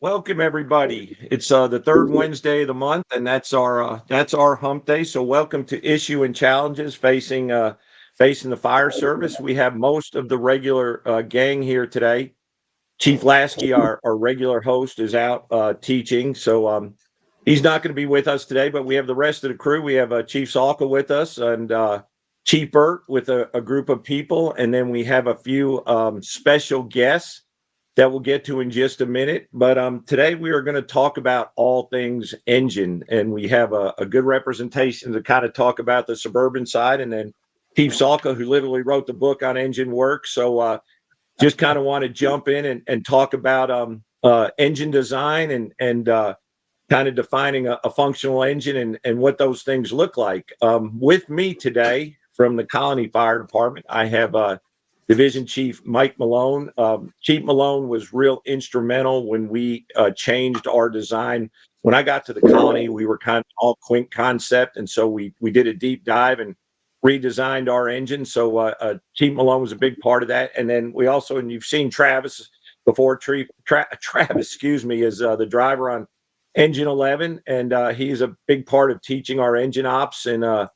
Welcome everybody. It's the third Wednesday of the month, and that's our hump day. So welcome to Issue and Challenges facing the fire service. We have most of the regular gang here today. Chief Lasky, our regular host, is out teaching, so he's not going to be with us today. But we have the rest of the crew. We have Chief Salka with us, and Chief Birt with a group of people, and then we have a few special guests that we'll get to in just a minute. But today we are going to talk about all things engine, and we have a good representation to kind of talk about the suburban side, and then Chief Salka, who literally wrote the book on engine work. So just kind of want to jump in and talk about engine design and kind of defining a functional engine and what those things look like. With me today from the Colony Fire Department, I have Division Chief Mike Malone. Chief Malone was real instrumental when we changed our design. When I got to the colony, we were kind of all quint concept, and so we did a deep dive and redesigned our engine. So Chief Malone was a big part of that. And then we also, and you've seen Travis before, Travis, excuse me, is the driver on Engine 11, and he's a big part of teaching our engine ops and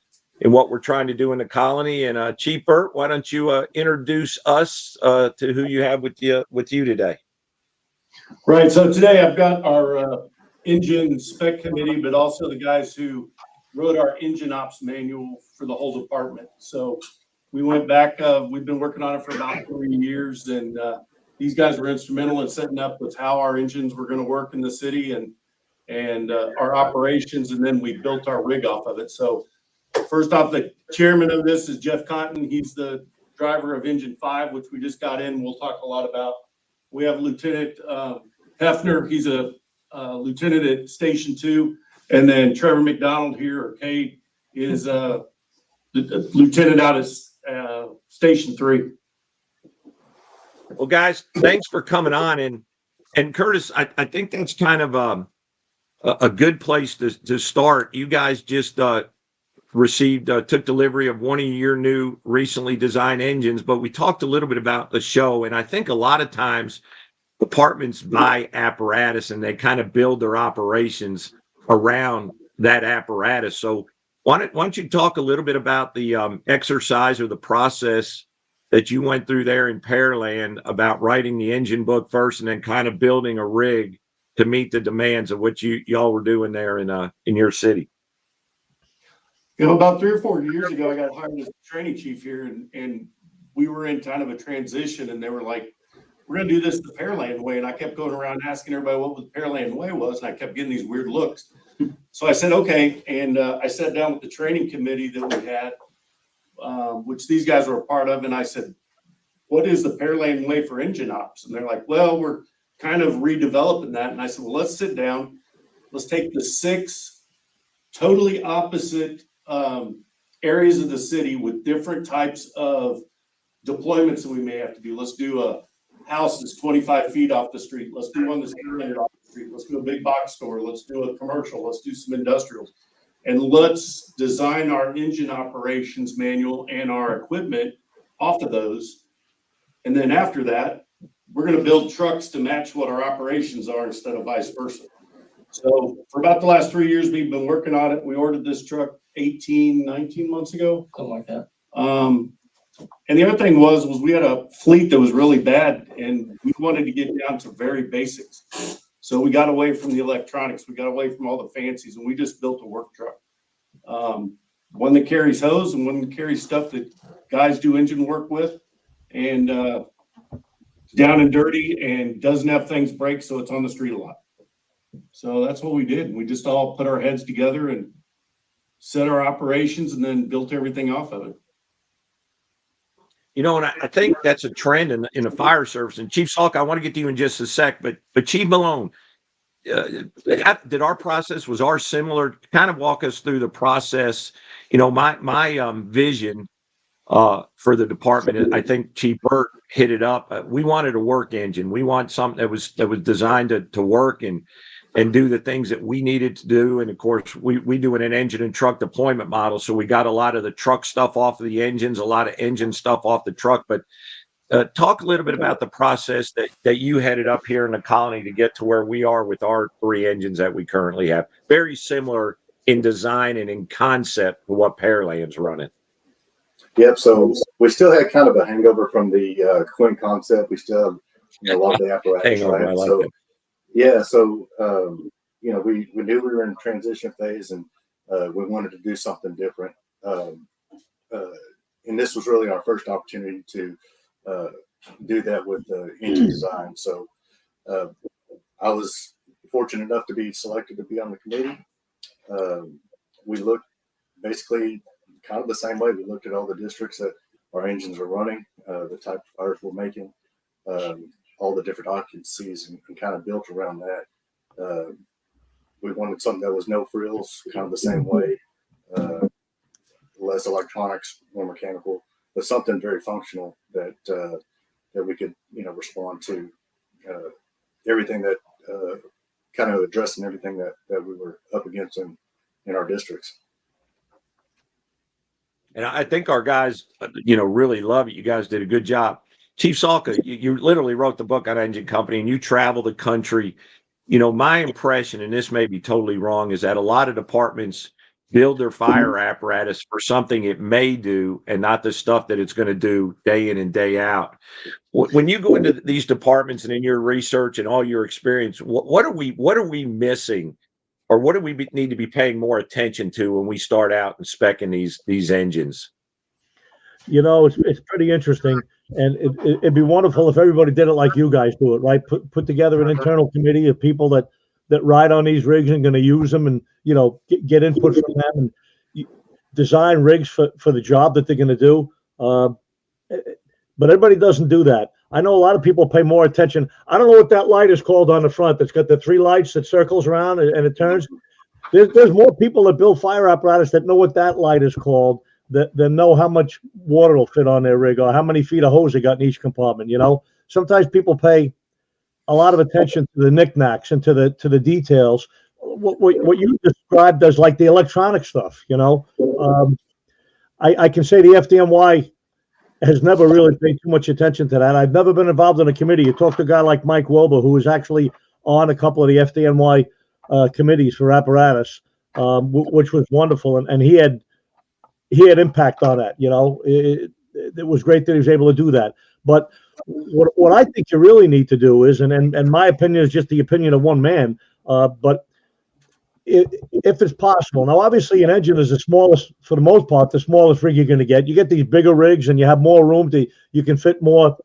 what we're trying to do in the colony. And Chief Birt, why don't you introduce us to who you have with you today? Right. So today I've got our engine spec committee, but also the guys who wrote our engine ops manual for the whole department. So we went back. We've been working on it for about 3 years, and these guys were instrumental in setting up with how our engines were going to work in the city and our operations, and then we built our rig off of it. So first off, the chairman of this is Jeff Cotten. He's the driver of Engine 5, which we just got in. We'll talk a lot about. We have Lieutenant Hefner. He's a lieutenant at Station 2. And then Trevor McDonald here, or Cade, is the lieutenant out of Station 3. Well, guys, thanks for coming on. And Curtis, I think that's kind of a good place to start. You guys just took delivery of one of your new recently designed engines, but we talked a little bit about the show. And I think a lot of times departments buy apparatus and they kind of build their operations around that apparatus. So why don't you talk a little bit about the exercise or the process that you went through there in Pearland about writing the engine book first and then kind of building a rig to meet the demands of what y'all were doing there in your city? About 3 or 4 years ago, I got hired as training chief here, and we were in kind of a transition, and they were like, we're going to do this the Pearland way. And I kept going around asking everybody what the Pearland way was, and I kept getting these weird looks. So I said, okay. And I sat down with the training committee that we had, which these guys were a part of. And I said, what is the Pearland way for engine ops? And they're like, well, we're kind of redeveloping that. And I said, well, let's sit down. Let's take the 6 totally opposite areas of the city with different types of deployments that we may have to do. Let's do a house that's 25 feet off the street. Let's do one that's 300 off the street. Let's do a big box store. Let's do a commercial. Let's do some industrials. And let's design our engine operations manual and our equipment off of those. And then after that, we're going to build trucks to match what our operations are instead of vice versa. So for about the last 3 years, we've been working on it. We ordered this truck 19 months ago. Something like that. And the other thing was we had a fleet that was really bad, and we wanted to get down to very basics. So we got away from the electronics. We got away from all the fancies, and we just built a work truck. One that carries hose and one that carries stuff that guys do engine work with, and down and dirty, and doesn't have things break, so it's on the street a lot. So that's what we did. We just all put our heads together and set our operations and then built everything off of it. You know, and I think that's a trend in the fire service. And Chief Salka, I want to get to you in just a sec, but Chief Malone, did our process, was ours similar? Kind of walk us through the process. You know, my vision for the department, I think Chief Birt hit it up. We wanted a work engine. We want something that was designed to work and do the things that we needed to do. And of course, we do an engine and truck deployment model. So we got a lot of the truck stuff off of the engines, a lot of engine stuff off the truck. But Talk a little bit about the process that you headed up here in the colony to get to where we are with our 3 engines that we currently have. Very similar in design and in concept to what Pearland's running. Yep. So we still had kind of a hangover from the Quinn concept. We still have a lot of the apparatus. Hangover, right? I like So that. yeah. So we knew we were in transition phase, and we wanted to do something different. And this was really our first opportunity to do that with engine design. So I was fortunate enough to be selected to be on the committee. We looked basically kind of the same way. We looked at all the districts that our engines are running, the type of fires we're making, all the different occupancies, and kind of built around that. We wanted something that was no frills, kind of the same way, less electronics, more mechanical, but something very functional that we could, respond to everything that kind of addressing everything that we were up against in our districts. And I think our guys, really love it. You guys did a good job. Chief Salka, you literally wrote the book on engine company and you travel the country. My impression, and this may be totally wrong, is that a lot of departments build their fire apparatus for something it may do and not the stuff that it's going to do day in and day out. When you go into these departments and in your research and all your experience, what are we missing, or what do we need to be paying more attention to when we start out inspecting these engines? It's pretty interesting, and it'd be wonderful if everybody did it like you guys do it, right? Put together an internal committee of people that ride on these rigs and going to use them, and get input from them, and design rigs for the job that they're going to do. But everybody doesn't do that. I know a lot of people pay more attention. I don't know what that light is called on the front. That's got the 3 lights that circles around and it turns. There's more people that build fire apparatus that know what that light is called, that know how much water will fit on their rig or how many feet of hose they got in each compartment. Sometimes people pay a lot of attention to the knickknacks and to the details. What you described as like the electronic stuff. I can say the FDNY has never really paid too much attention to that. I've never been involved in a committee. You talk to a guy like Mike Wilbur, who was actually on a couple of the FDNY committees for apparatus, which was wonderful, and he had impact on that. It was great that he was able to do that. But what I think you really need to do is, and my opinion is just the opinion of one man, but if it's possible. Now, obviously, an engine is the smallest, for the most part, the smallest rig you're going to get. You get these bigger rigs, and you have more room you can fit more,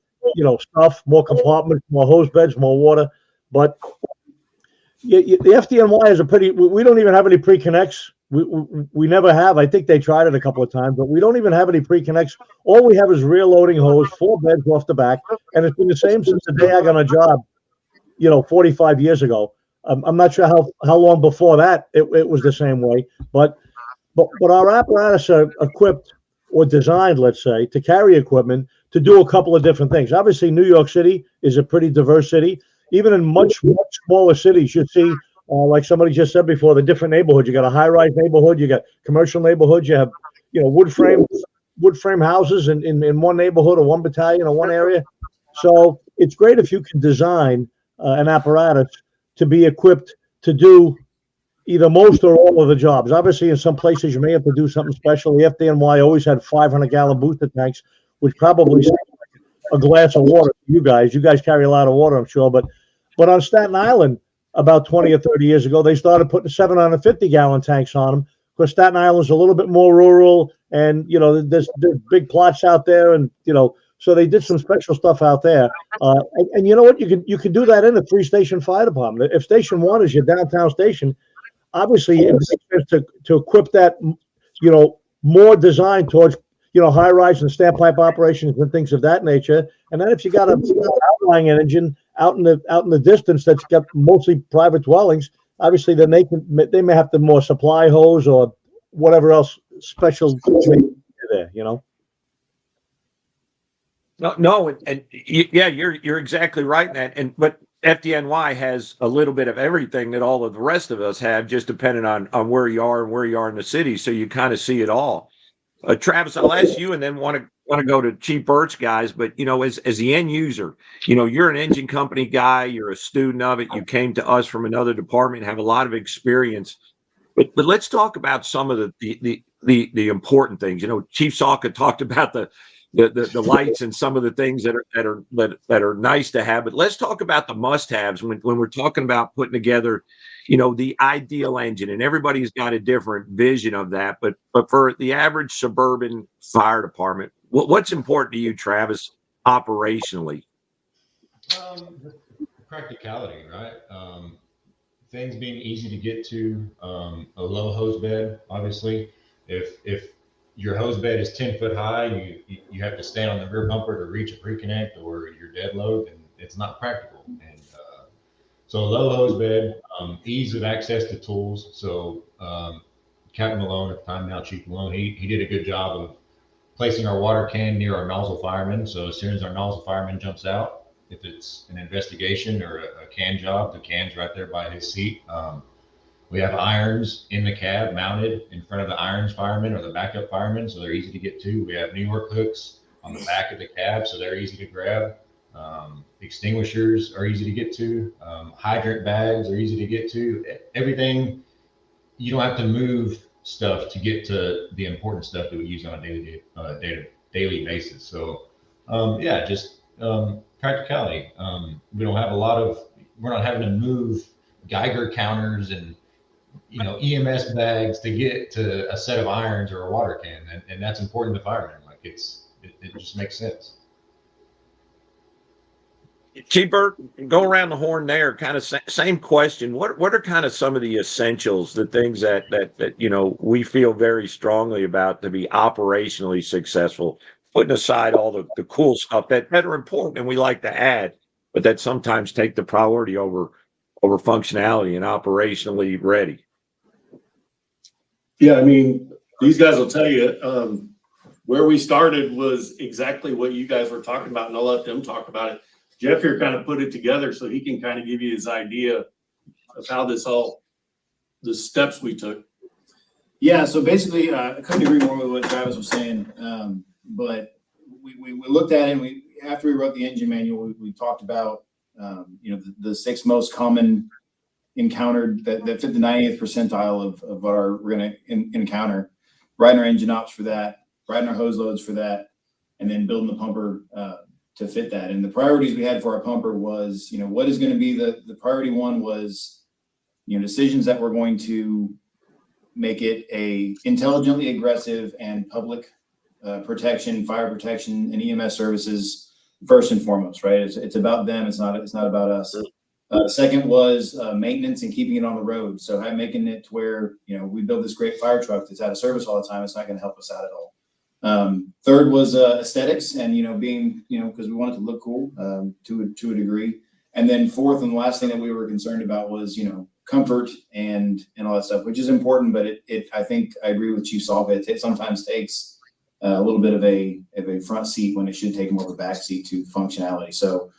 stuff, more compartments, more hose beds, more water. But the FDNY is we don't even have any pre-connects. We never have. I think they tried it a couple of times, but we don't even have any pre-connects. All we have is rear loading hose, 4 beds off the back, and it's been the same since the day I got on a job, 45 years ago. I'm not sure how long before that it was the same way, but our apparatus are equipped or designed, let's say, to carry equipment to do a couple of different things. Obviously, New York City is a pretty diverse city. Even in much smaller cities, you see, like somebody just said before, the different neighborhoods. You got a high-rise neighborhood, you got commercial neighborhoods, you have wood frame houses in one neighborhood or one battalion or one area. So it's great if you can design an apparatus to be equipped to do either most or all of the jobs. Obviously, in some places you may have to do something special. The FDNY always had 500-gallon booster tanks, which probably sounds like a glass of water to you guys. You guys carry a lot of water, I'm sure. But on Staten Island, about 20 or 30 years ago, they started putting 750-gallon tanks on them, because Staten Island's a little bit more rural, and there's big plots out there, and so they did some special stuff out there. And you know what? You can do that in a 3-station fire department. If Station 1 is your downtown station, obviously it makes sense to equip that, more designed towards, high-rise and standpipe operations and things of that nature. And then if you got an outlying engine out in the distance that's got mostly private dwellings, obviously then they may have to more supply hose or whatever else special there, No, and yeah, you're exactly right in that. But FDNY has a little bit of everything that all of the rest of us have, just depending on where you are and where you are in the city. So you kind of see it all. Travis, I'll ask you, and then want to go to Chief Birch guys. But as the end user, you're an engine company guy. You're a student of it. You came to us from another department, have a lot of experience. But let's talk about some of the important things. Chief Salka talked about the lights and some of the things that are nice to have. But let's talk about the must-haves when we're talking about putting together the ideal engine, and everybody's got a different vision of that. But for the average suburban fire department, what's important to you, Travis, operationally? Practicality, right? Things being easy to get to, a low hose bed, obviously. If your hose bed is 10 foot high, you have to stand on the rear bumper to reach a pre-connect, or you're dead low, and it's not practical. And so a low hose bed, ease of access to tools. So Captain Malone, at the time now Chief Malone, he did a good job of placing our water can near our nozzle fireman. So as soon as our nozzle fireman jumps out, if it's an investigation or a can job, the can's right there by his seat. We have irons in the cab mounted in front of the irons fireman or the backup fireman, so they're easy to get to. We have New York hooks on the back of the cab, so they're easy to grab. Extinguishers are easy to get to. Hydrant bags are easy to get to. Everything, you don't have to move stuff to get to the important stuff that we use on a daily basis. So just practicality. We don't have we're not having to move Geiger counters and EMS bags to get to a set of irons or a water can, and that's important to firemen. Like it just makes sense. Chief Birt, go around the horn there. Kind of same question. What are kind of some of the essentials, the things that we feel very strongly about to be operationally successful, putting aside all the cool stuff that are important and we like to add, but that sometimes take the priority over functionality and operationally ready? Yeah, I mean, these guys will tell you where we started was exactly what you guys were talking about, and I'll let them talk about it. Jeff here kind of put it together so he can kind of give you his idea of how the steps we took. Yeah, so basically, I couldn't agree more with what Travis was saying. But we looked at it, and after we wrote the engine manual, we talked about the 6 most common encountered that fit the 90th percentile of what we're going to encounter. Writing our engine ops for that, writing our hose loads for that, and then building the pumper to fit that. And the priorities we had for our pumper was, what is going to be the priority one was, decisions that were going to make it a intelligently aggressive and public protection, fire protection, and EMS services first and foremost, right? It's about them. It's not about us. Second was maintenance and keeping it on the road. So making it to where, we build this great fire truck that's out of service all the time. It's not going to help us out at all. Third was aesthetics and, being, because we wanted to look cool to a degree. And then fourth and the last thing that we were concerned about was, comfort and all that stuff, which is important. But I think I agree with Chief Salka. It sometimes takes a little bit of a front seat when it should take more of a back seat to functionality. So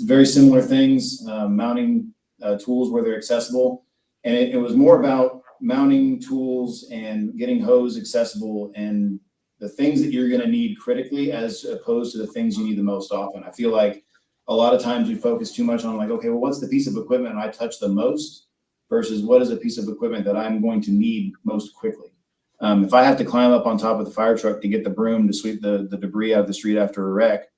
very similar things, mounting tools where they're accessible. And it was more about mounting tools and getting hose accessible and the things that you're going to need critically as opposed to the things you need the most often. I feel like a lot of times we focus too much on okay, well, what's the piece of equipment I touch the most versus what is a piece of equipment that I'm going to need most quickly. If I have to climb up on top of the fire truck to get the broom to sweep the debris out of the street after a wreck,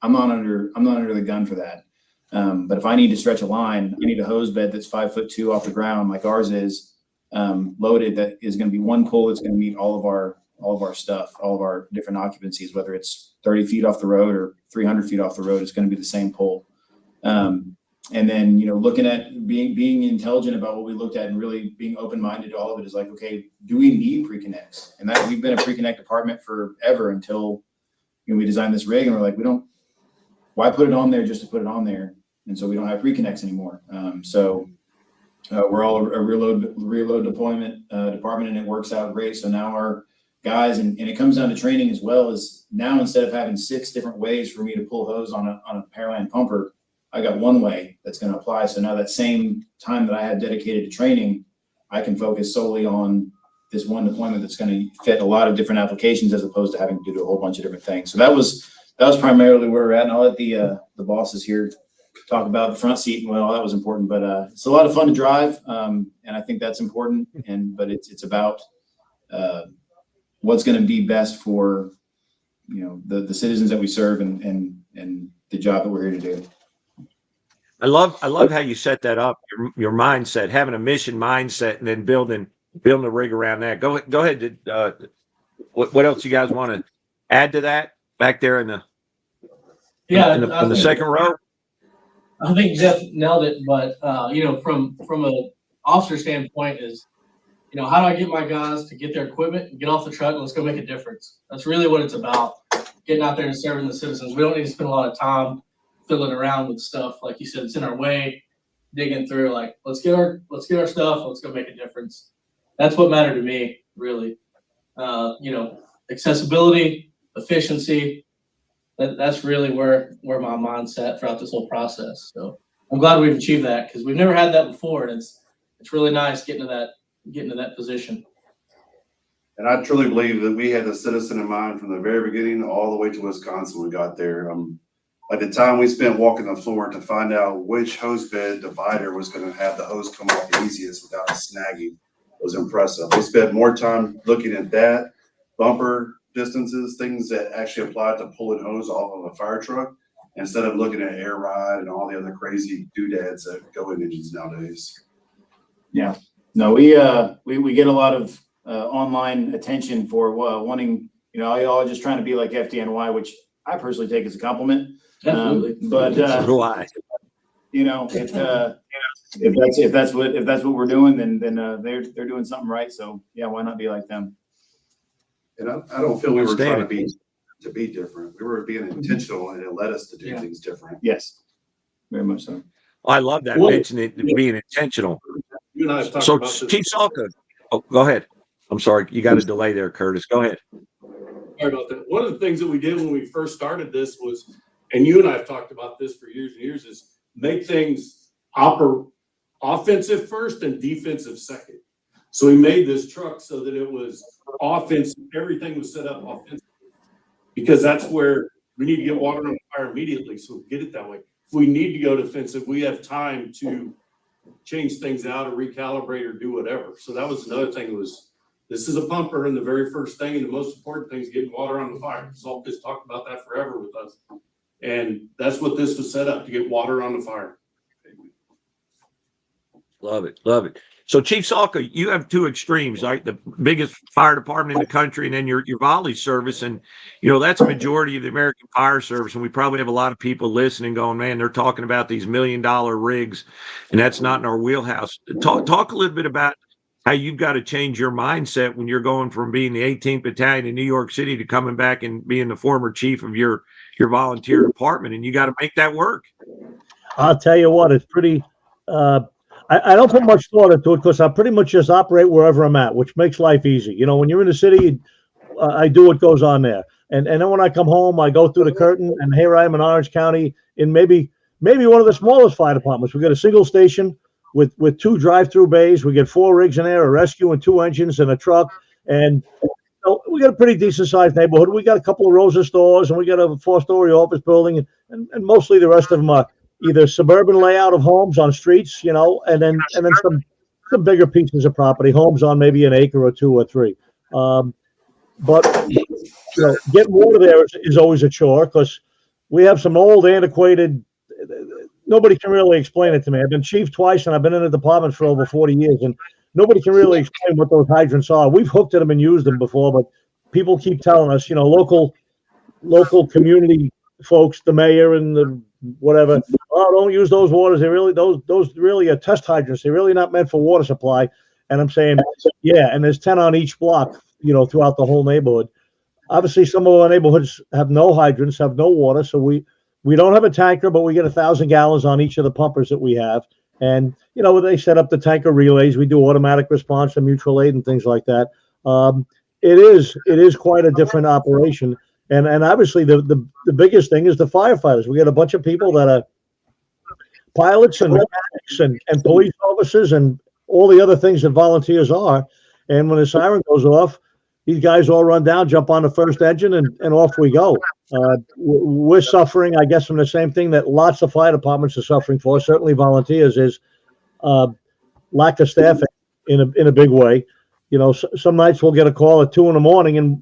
I'm not under the gun for that. But if I need to stretch a line, I need a hose bed that's 5'2" off the ground like ours is, loaded, that is going to be one pull that's going to meet all of our stuff, all of our different occupancies, whether it's 30 feet off the road or 300 feet off the road, it's going to be the same pull. And then, looking at being intelligent about what we looked at and really being open-minded to all of it is okay, do we need pre-connects? And that we've been a pre-connect department forever until we designed this rig and we're we don't, why put it on there just to put it on there? And so we don't have pre-connects anymore. We're all a reload deployment department, and it works out great. So now our guys, and it comes down to training as well, as now instead of having 6 different ways for me to pull hose on a Pearland pumper, I got one way that's going to apply. So now that same time that I have dedicated to training, I can focus solely on this one deployment that's going to fit a lot of different applications as opposed to having to do a whole bunch of different things. So that was primarily where we're at. And I'll let the bosses here talk about the front seat and well, that was important, but it's a lot of fun to drive. And I think that's important. But it's about what's going to be best for, the citizens that we serve and the job that we're here to do. I love how you set that up, your mindset, having a mission mindset, and then building a rig around that. Go ahead. What else you guys want to add to that back there in the in the second row? I think Jeff nailed it, but from an officer standpoint is, how do I get my guys to get their equipment and get off the truck and let's go make a difference? That's really what it's about. Getting out there and serving the citizens. We don't need to spend a lot of time fiddling around with stuff, like you said, it's in our way, digging through, like, let's get our stuff, let's go make a difference. That's what mattered to me, really. Accessibility, efficiency, that's really where my mindset throughout this whole process. So I'm glad we've achieved that, because we've never had that before, and it's really nice getting to that position. And I truly believe that we had the citizen in mind from the very beginning all the way to Wisconsin when we got there. Like the time we spent walking the floor to find out which hose bed divider was going to have the hose come off the easiest without snagging was impressive. We spent more time looking at that, bumper distances, things that actually applied to pulling hose off of a fire truck, instead of looking at air ride and all the other crazy doodads that go in engines nowadays. Yeah, no, we get a lot of online attention for wanting, y'all just trying to be like FDNY, which I personally take as a compliment. Definitely. But So do I. if that's what we're doing, then they're doing something right. So yeah, why not be like them? And I don't feel we were trying to be different. We were being intentional, and it led us to do things different. Yes, very much so. I love that, mentioning it being intentional. You and I have talked So about this. Chief Salka, go ahead. I'm sorry, you got a delay there, Curtis. Go ahead. Sorry about that. One of the things that we did when we first started this was, and you and I have talked about this for years and years, is make things offensive first and defensive second. So we made this truck so that it was offensive. Everything was set up offensive, because that's where we need to get water on the fire immediately. So get it that way. If we need to go defensive, we have time to change things out or recalibrate or do whatever. So that was another thing, was this is a pumper, and the very first thing and the most important thing is getting water on the fire. Salka's talked about that forever with us. And that's what this was set up, to get water on the fire. Love it. Love it. So Chief Salka, you have two extremes, right? The biggest fire department in the country, and then your volley service. And, that's a majority of the American fire service. And we probably have a lot of people listening going, man, they're talking about these $1 million rigs, and that's not in our wheelhouse. Talk a little bit about how you've got to change your mindset when you're going from being the 18th Battalion in New York City to coming back and being the former chief of your volunteer department, and you got to make that work. I'll tell you what, it's pretty, I don't put much thought into it, because I pretty much just operate wherever I'm at, which makes life easy. When you're in the city, I do what goes on there. And then when I come home, I go through the curtain, and here I am in Orange County in maybe one of the smallest fire departments. We got a single station with 2 drive-through bays. We get 4 rigs in there, a rescue and 2 engines and a truck. And we got a pretty decent sized neighborhood. We got a couple of rows of stores, and we got a 4-story office building, and mostly the rest of them are either suburban layout of homes on streets, and then some bigger pieces of property, homes on maybe an acre or 2 or 3. But getting water there is always a chore, because we have some old, antiquated. Nobody can really explain it to me. I've been chief twice, and I've been in the department for over 40 years, and nobody can really explain what those hydrants are. We've hooked to them and used them before, but people keep telling us, local community folks, the mayor and the whatever, don't use those waters. They really, those really are test hydrants. They're really not meant for water supply. And I'm saying, yeah, and there's 10 on each block, throughout the whole neighborhood. Obviously, some of our neighborhoods have no hydrants, have no water, so we don't have a tanker, but we get 1,000 gallons on each of the pumpers that we have. And, they set up the tanker relays. We do automatic response and mutual aid and things like that. It is quite a different operation. And obviously the biggest thing is the firefighters. We got a bunch of people that are pilots and mechanics and police officers and all the other things that volunteers are. And when the siren goes off, these guys all run down, jump on the first engine, and off we go. We're suffering, I guess, from the same thing that lots of fire departments are suffering for, certainly volunteers, is lack of staffing in a big way. You know, some nights we'll get a call at 2 a.m. and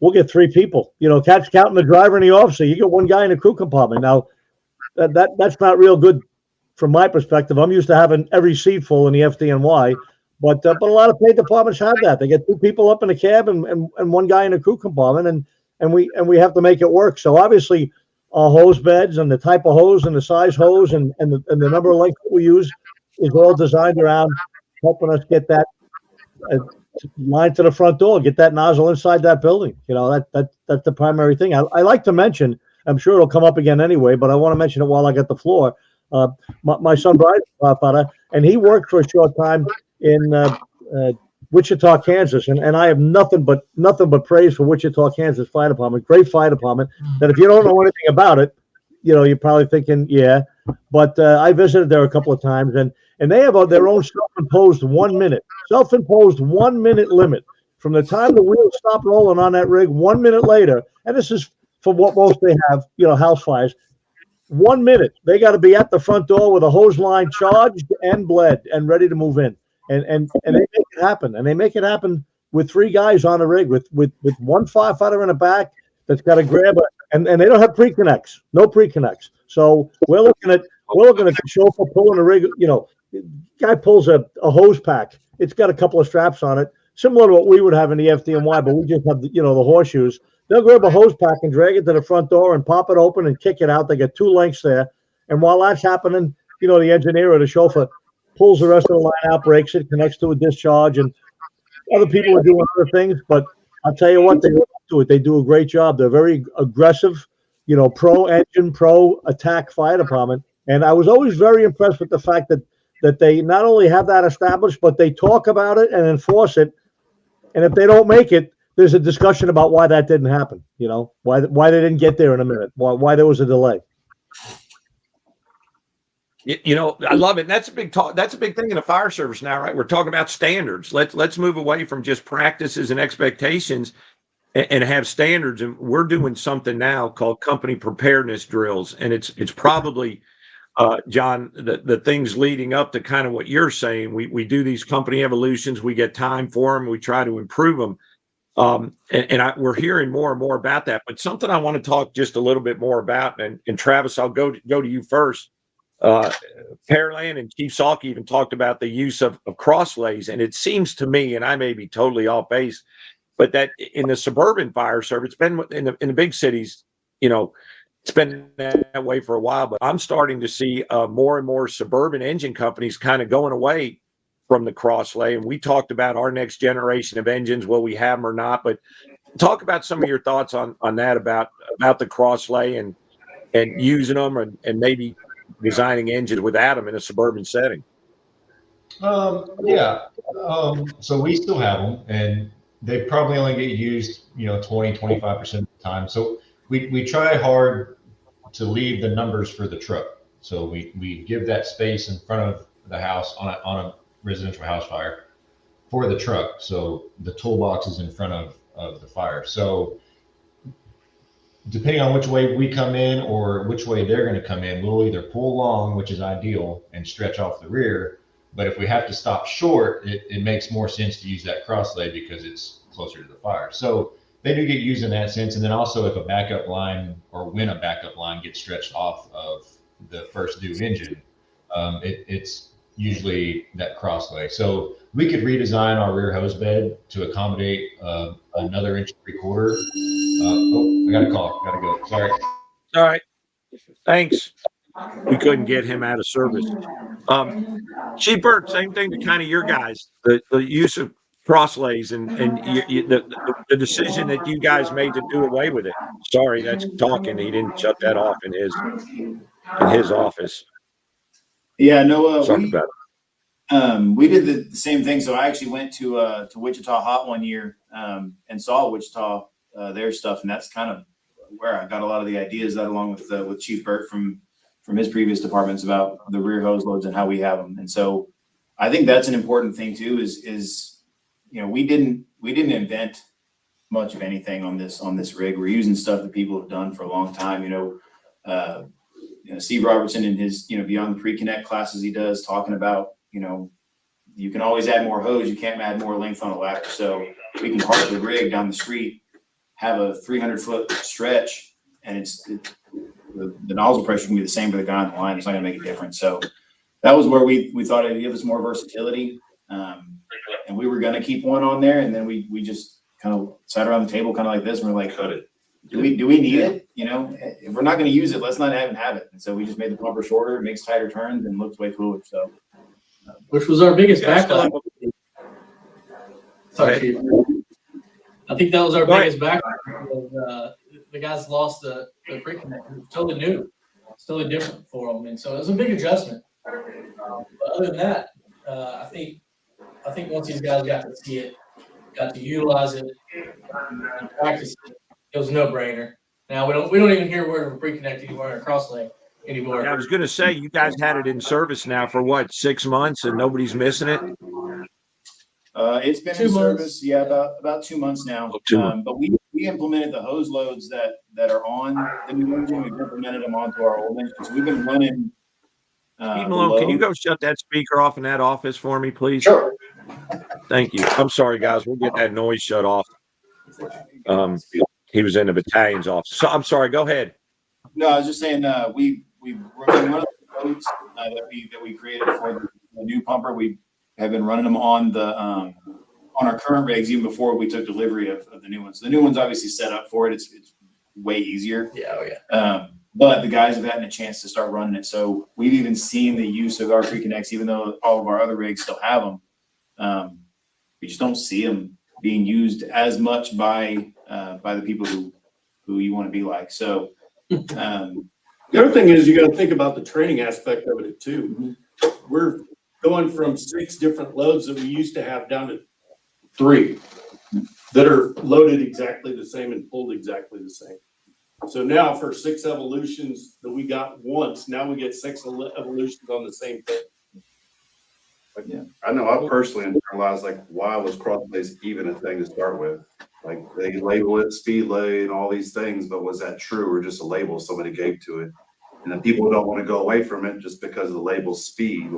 we'll get 3 people. You know, counting the driver and the officer. You get one guy in the crew compartment. Now, that's not real good from my perspective. I'm used to having every seat full in the FDNY, but a lot of paid departments have that. They get 2 people up in the cab and one guy in the crew compartment, and we have to make it work. So obviously, our hose beds and the type of hose and the size hose and the number of lengths that we use is all designed around helping us get that line to the front door, get that nozzle inside that building. You know, that's the primary thing. I like to mention, I'm sure it'll come up again anyway, but I want to mention it while I get the floor. My son Brian, and he worked for a short time in Wichita, Kansas, and I have nothing but praise for Wichita, Kansas Fire Department. Great fire department. That if you don't know anything about it, you know, you're probably thinking, yeah. But I visited there a couple of times, and they have their own self-imposed 1 minute limit from the time the wheels stop rolling on that rig. 1 minute later, and this is for what most they have, you know, house fires. 1 minute, they got to be at the front door with a hose line charged and bled and ready to move in. And they make it happen. And they make it happen with 3 guys on the rig, with one firefighter in the back that's got to grab it. And they don't have pre-connects, no pre-connects. So we're looking at the chauffeur pulling the rig. You know, guy pulls a hose pack. It's got a couple of straps on it, similar to what we would have in the FDNY, but we just have the horseshoes. They'll grab a hose pack and drag it to the front door and pop it open and kick it out. They get 2 lengths there. And while that's happening, you know, the engineer or the chauffeur pulls the rest of the line out, breaks it, connects to a discharge, and other people are doing other things. But I'll tell you what, they do it. They do a great job. They're very aggressive, you know, pro-engine, pro-attack fire department. And I was always very impressed with the fact that they not only have that established, but they talk about it and enforce it. And if they don't make it, there's a discussion about why that didn't happen. You know, why they didn't get there in a minute, why there was a delay. You know, I love it. And that's a big talk. That's a big thing in the fire service now, right? We're talking about standards. Let's move away from just practices and expectations and have standards. And we're doing something now called company preparedness drills. And it's probably, John, the things leading up to kind of what you're saying. We do these company evolutions. We get time for them. We try to improve them. We're hearing more and more about that. But something I want to talk just a little bit more about, and Travis, I'll go to you first. Pearland and Chief Salka even talked about the use of crosslays, and it seems to me, and I may be totally off base, but that in the suburban fire service, it's been in the big cities, you know, it's been that way for a while. But I'm starting to see more and more suburban engine companies kind of going away from the crosslay. And we talked about our next generation of engines, will we have them or not? But talk about some of your thoughts on that about the crosslay and using them and maybe designing engines without them in a suburban setting. Yeah. So we still have them, and they probably only get used, you know, 20-25% of the time. So we try hard to leave the numbers for the truck. So we give that space in front of the house on a residential house fire for the truck. So the toolbox is in front of the fire. So depending on which way we come in or which way they're going to come in, we'll either pull long, which is ideal, and stretch off the rear. But if we have to stop short, it makes more sense to use that crosslay because it's closer to the fire. So they do get used in that sense. And then also if a backup line or when a backup line gets stretched off of the first due engine, it's usually that crosslay. So we could redesign our rear hose bed to accommodate another inch and 3/4. I got a call. Got to go. Sorry. All right. Thanks. We couldn't get him out of service. Chief Birt, same thing to kind of your guys, the use of crosslays and the decision that you guys made to do away with it. Sorry, that's talking. He didn't shut that off in his office. Yeah, no, Sorry about it. we did the same thing. So I actually went to Wichita Hot one year and saw Wichita their stuff, and that's kind of where I got a lot of the ideas that, along with Chief Birt from his previous departments, about the rear hose loads and how we have them. And so I think that's an important thing too. Is we didn't invent much of anything on this rig. We're using stuff that people have done for a long time. Steve Robertson in his beyond the pre-connect classes he does, talking about you can always add more hose, you can't add more length on a ladder. So we can park the rig down the street, have a 300-foot stretch, and the nozzle pressure can be the same for the guy on the line. It's not going to make a difference. So that was where we thought it'd give us more versatility, and we were going to keep one on there, and then we just kind of sat around the table kind of like this, and we're like, do we need it? If we're not going to use it, let's not have it. And so we just made the pumper shorter, it makes tighter turns, and looks way cooler. So, which was our biggest backlash. Sorry, Chief. I think that was our biggest backlash. The guys lost the pre-connect. It was totally new. It's totally different for them, and so it was a big adjustment. But other than that, I think once these guys got to see it, got to utilize it, and practice it was a no-brainer. Now we don't even hear a word of a pre-connect anymore or a crosslay anymore. I was going to say, you guys had it in service now for what, 6 months, and nobody's missing it? It's been 2 in months. service, about 2 months now. 2 months. But we implemented the hose loads that are on the new engine. We've implemented them onto our old engine. So we've been running. Steve Malone, can you go shut that speaker off in that office for me, please? Sure. Thank you. I'm sorry, guys. We'll get that noise shut off. He was in the battalion's office. So I'm sorry. Go ahead. No, I was just saying we're running the loads that we created for the new pumper. We have been running them on on our current rigs even before we took delivery of the new ones. The new one's obviously set up for it. It's way easier. Yeah, oh yeah. But the guys have had a chance to start running it. So we've even seen the use of our pre-connects, even though all of our other rigs still have them. We just don't see them being used as much by the people who you want to be like. So The other thing is you got to think about the training aspect of it too. We're going from 6 different loads that we used to have down to 3 that are loaded exactly the same and pulled exactly the same. So now for 6 evolutions that we got once, now we get 6 evolutions on the same thing. I know I personally internalized why was crosslays even a thing to start with? They label it speed lay and all these things, but was that true or just a label somebody gave to it? And then people don't want to go away from it just because the label speed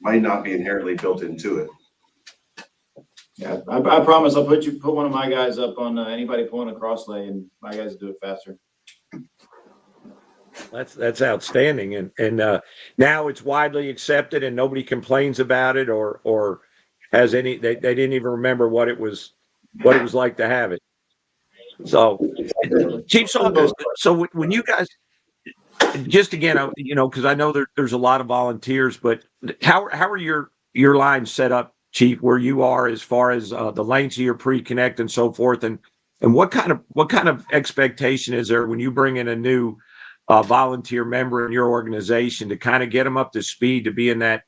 might not be inherently built into it. yeah, I promise I'll put one of my guys up on anybody pulling a crosslay, and my guys will do it faster. That's outstanding. And now it's widely accepted and nobody complains about it or has any, they didn't even remember what it was like to have it. So Chief Salka, so when you guys, just again, because I know there's a lot of volunteers, but how are your lines set up, Chief, where you are as far as the lengths of your pre-connect and so forth, and what kind of expectation is there when you bring in a new volunteer member in your organization to kind of get them up to speed to be in that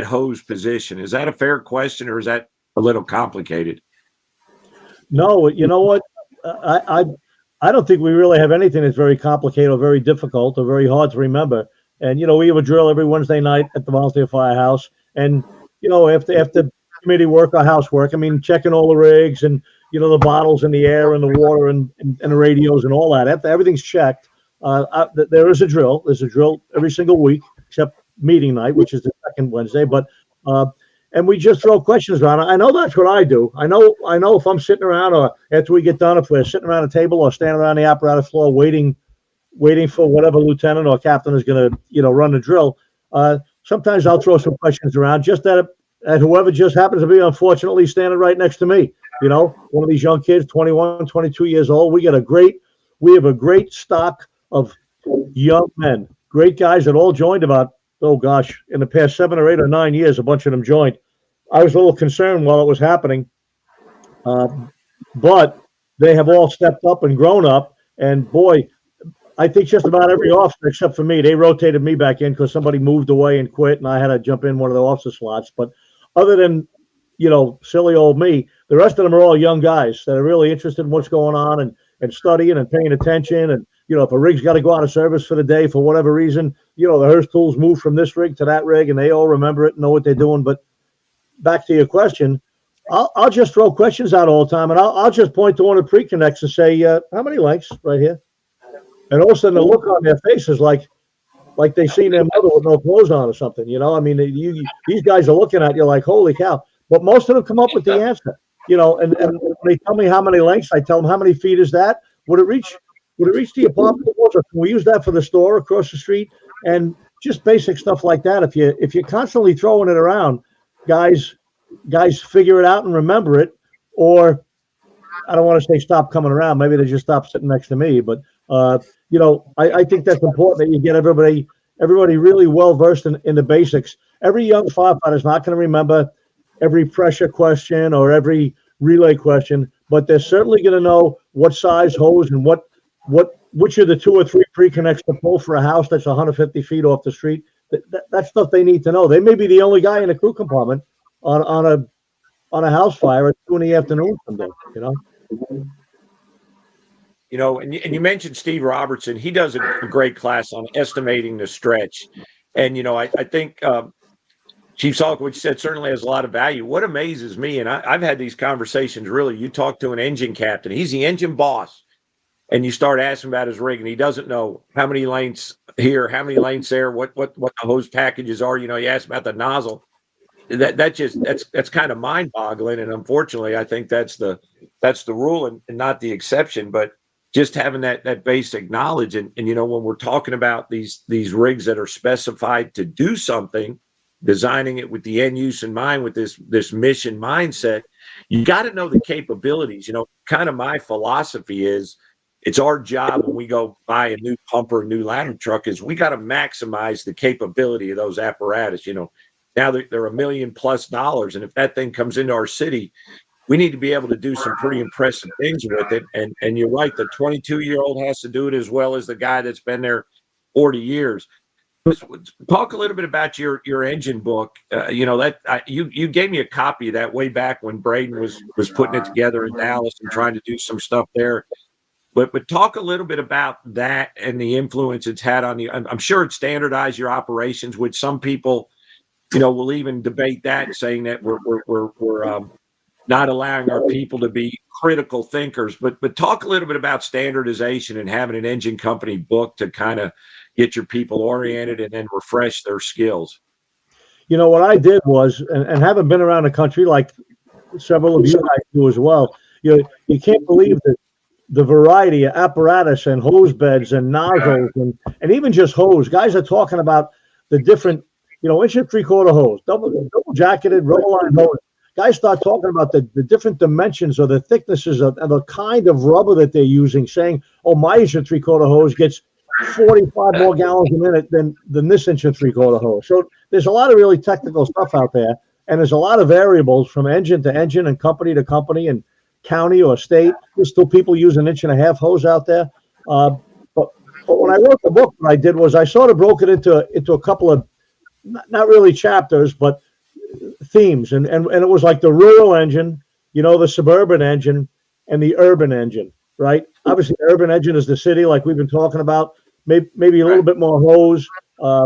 hose position? Is that a fair question, or is that a little complicated? No, you know what? I don't think we really have anything that's very complicated or very difficult or very hard to remember. And, we have a drill every Wednesday night at the Volunteer Firehouse. And, after committee work or housework, checking all the rigs and, the bottles and the air and the water and the radios and all that. After everything's checked, there is a drill. There's a drill every single week, except meeting night, which is the second Wednesday. But and we just throw questions around. I know that's what I do. I know if I'm sitting around or after we get done, if we're sitting around a table or standing around the apparatus floor waiting for whatever lieutenant or captain is going to, run the drill. Sometimes I'll throw some questions around just at whoever just happens to be, unfortunately, standing right next to me. One of these young kids, 21, 22 years old. We have a great stock of young men, great guys that all joined about, in the past 7 or 8 or 9 years, a bunch of them joined. I was a little concerned while it was happening, but they have all stepped up and grown up. And boy, I think just about every officer except for me, they rotated me back in because somebody moved away and quit, and I had to jump in one of the officer slots. But other than, silly old me, the rest of them are all young guys that are really interested in what's going on and studying and paying attention. And, if a rig's got to go out of service for the day for whatever reason, the Hearst tools move from this rig to that rig, and they all remember it and know what they're doing. But back to your question, I'll just throw questions out all the time, and I'll just point to one of the pre-connects and say, how many lengths right here? And all of a sudden, the look on their faces like they seen their mother with no clothes on or something. I mean, these guys are looking at you like, holy cow. But most of them come up with the answer. And when they tell me how many lengths, I tell them how many feet is that? Would it reach the apartment walls, or can we use that for the store across the street? And just basic stuff like that. If you're constantly throwing it around, guys figure it out and remember it, or I don't want to say stop coming around. Maybe they just stop sitting next to me. But I think that's important that you get everybody really well versed in the basics. Every young firefighter is not going to remember every pressure question or every relay question, but they're certainly going to know what size hose and which are the 2 or 3 pre-connects to pull for a house that's 150 feet off the street. That's stuff they need to know. They may be the only guy in the crew compartment on a house fire at 2 in the afternoon someday. And you mentioned Steve Robertson. He does a great class on estimating the stretch. And, I think Chief Salka, what you said, certainly has a lot of value. What amazes me, and I've had these conversations, really, you talk to an engine captain. He's the engine boss. And you start asking about his rig, and he doesn't know how many lengths here, how many lengths there, what the hose packages are. You ask about the nozzle. That's kind of mind-boggling. And unfortunately, I think that's the rule and not the exception. But just having that basic knowledge, and when we're talking about these rigs that are specified to do something, designing it with the end use in mind, with this mission mindset, you got to know the capabilities. Kind of my philosophy is, it's our job when we go buy a new pump or a new ladder truck, is we got to maximize the capability of those apparatus. Now they're $1 million+ and if that thing comes into our city, we need to be able to do some pretty impressive things with it. And you're right, the 22-year-old has to do it as well as the guy that's been there 40 years. Talk a little bit about your engine book. You gave me a copy of that way back when Braden was putting it together in Dallas and trying to do some stuff there. But talk a little bit about that and the influence it's had on you. I'm sure it standardized your operations, which some people, will even debate that, saying that we're not allowing our people to be critical thinkers. But talk a little bit about standardization and having an engine company book to kind of get your people oriented and then refresh their skills. What I did was, and having been around the country like several of you guys do as well, you can't believe that the variety of apparatus and hose beds and nozzles and even just hose. Guys are talking about the different, 1 3/4 hose, double jacketed, roll line hose. Guys start talking about the different dimensions or the thicknesses of the kind of rubber that they're using, saying, oh, my 1 3/4 hose gets 45 more gallons a minute than this 1 3/4 hose. So there's a lot of really technical stuff out there, and there's a lot of variables from engine to engine and company to company and county or state. There's still people use an 1.5 inch hose out there. But when I wrote the book, what I did was I sort of broke it into a couple of, not really chapters, but themes. And it was like the rural engine, the suburban engine, and the urban engine, right? Obviously, the urban engine is the city, like we've been talking about, maybe a little bit more hose. A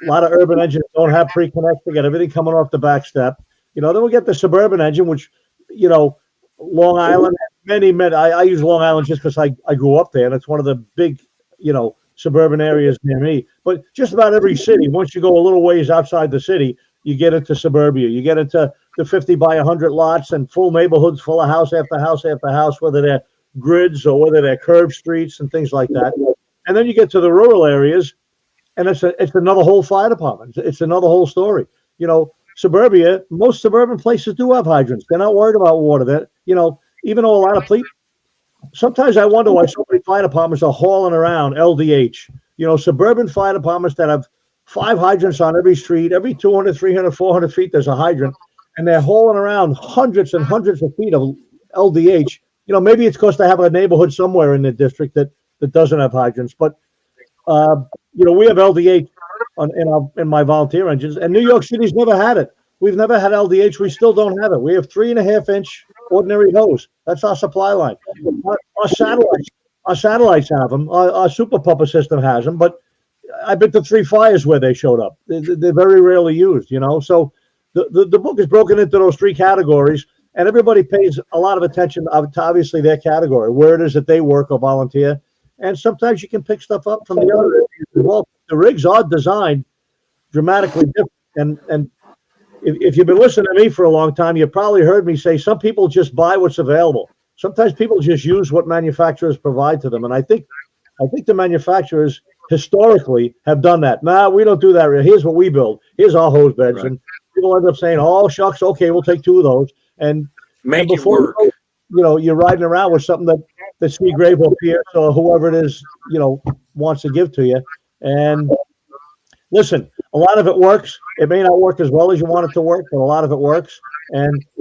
lot of urban engines don't have pre-connect. They got everything coming off the back step. Then we get the suburban engine, which, Long Island, many, I use Long Island just because I grew up there, and it's one of the big, suburban areas near me. But just about every city, once you go a little ways outside the city, you get into suburbia. You get into the 50 by 100 lots and full neighborhoods full of house after house after house, whether they're grids or whether they're curved streets and things like that. And then you get to the rural areas, and it's another whole fire department. It's another whole story. Suburbia, most suburban places do have hydrants. They're not worried about water. That even though a lot of police, sometimes I wonder why so many fire departments are hauling around LDH. Suburban fire departments that have 5 hydrants on every street, every 200, 300, 400 feet, there's a hydrant, and they're hauling around hundreds and hundreds of feet of LDH. Maybe it's because they have a neighborhood somewhere in the district that doesn't have hydrants, but we have LDH in my volunteer engines, and New York City's never had it. We've never had LDH. We still don't have it. We have 3.5 inch ordinary hose. That's our supply line. Our satellites have them. Our super pumper system has them, but I've been to 3 fires where they showed up. They're very rarely used, So the book is broken into those 3 categories. and everybody pays a lot of attention to obviously their category, where it is that they work or volunteer. And sometimes you can pick stuff up from the other areas as well. The rigs are designed dramatically different. And if you've been listening to me for a long time, you've probably heard me say some people just buy what's available. Sometimes people just use what manufacturers provide to them. And I think the manufacturers historically have done that. Nah, we don't do that. Here's what we build. Here's our hose beds. Right. And people end up saying, oh, shucks, okay, we'll take 2 of those. And before you're riding around with something that Steve Grave or Pierce or whoever it is, wants to give to you. And listen, a lot of it works. It may not work as well as you want it to work, but a lot of it works.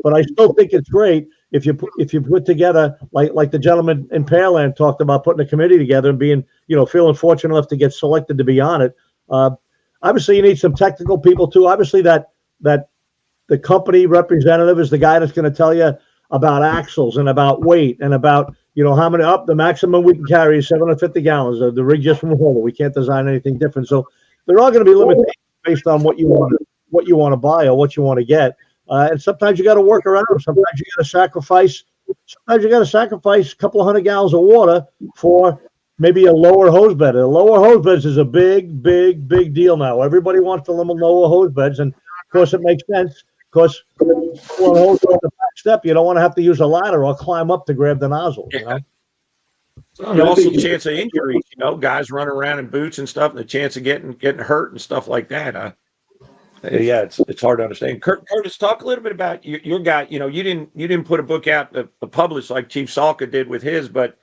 But I still think it's great if you put together, like the gentleman in Pearland talked about, putting a committee together and being, feeling fortunate enough to get selected to be on it. Obviously, you need some technical people too. Obviously, that the company representative is the guy that's going to tell you about axles and about weight and about how many the maximum we can carry is 750 gallons. The rig just from Holder. We can't design anything different. So there are going to be limitations based on what you want to buy or what you want to get. And sometimes you got to work around them. Sometimes you got to sacrifice. Sometimes you got to sacrifice a couple of 100 gallons of water for maybe a lower hose bed. A lower hose beds is a big deal now. Everybody wants to limit lower hose beds, and of course it makes sense because when hose on the back step, you don't want to have to use a ladder or climb up to grab the nozzle. And also the chance of injury. Guys running around in boots and stuff, and the chance of getting hurt and stuff like that. Yeah, it's hard to understand. Curtis, talk a little bit about your guy. You didn't put a book out to publish like Chief Salka did with his, but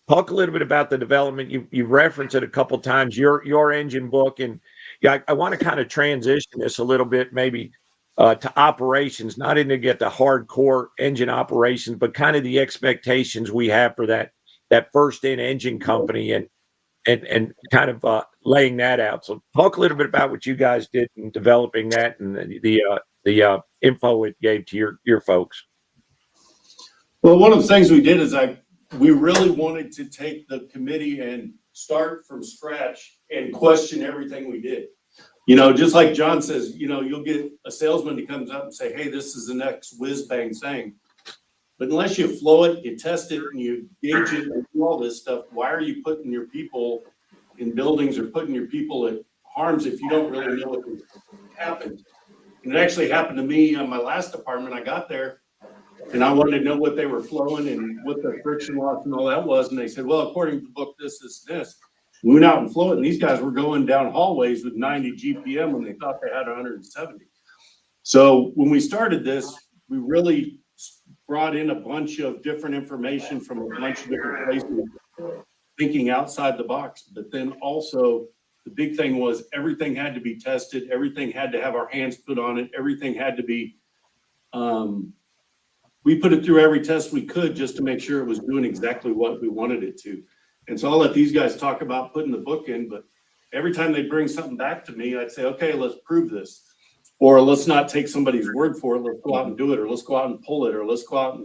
talk a little bit about the development. You referenced it a couple times. Your engine book, and I want to kind of transition this a little bit, maybe to operations, not in to get the hardcore engine operations, but kind of the expectations we have for that first in engine company and kind of laying that out. So talk a little bit about what you guys did in developing that and the info it gave to your folks. Well, one of the things we did is we really wanted to take the committee and start from scratch and question everything we did. Just like John says, you'll get a salesman who comes up and say, hey, this is the next whiz bang thing. But unless you flow it, you test it, and you gauge it, and do all this stuff, why are you putting your people in buildings or putting your people at harms if you don't really know what happened? And it actually happened to me on my last department. I got there, and I wanted to know what they were flowing and what the friction loss and all that was. And they said, well, according to the book, this. We went out and flowed it, and these guys were going down hallways with 90 GPM when they thought they had 170. So when we started this, we really brought in a bunch of different information from a bunch of different places, thinking outside the box. But then also the big thing was everything had to be tested. Everything had to have our hands put on it. Everything had to be, we put it through every test we could just to make sure it was doing exactly what we wanted it to. And so I'll let these guys talk about putting the book in, but every time they bring something back to me, I'd say, okay, let's prove this. Or let's not take somebody's word for it. Let's go out and do it, or let's go out and pull it, or let's go out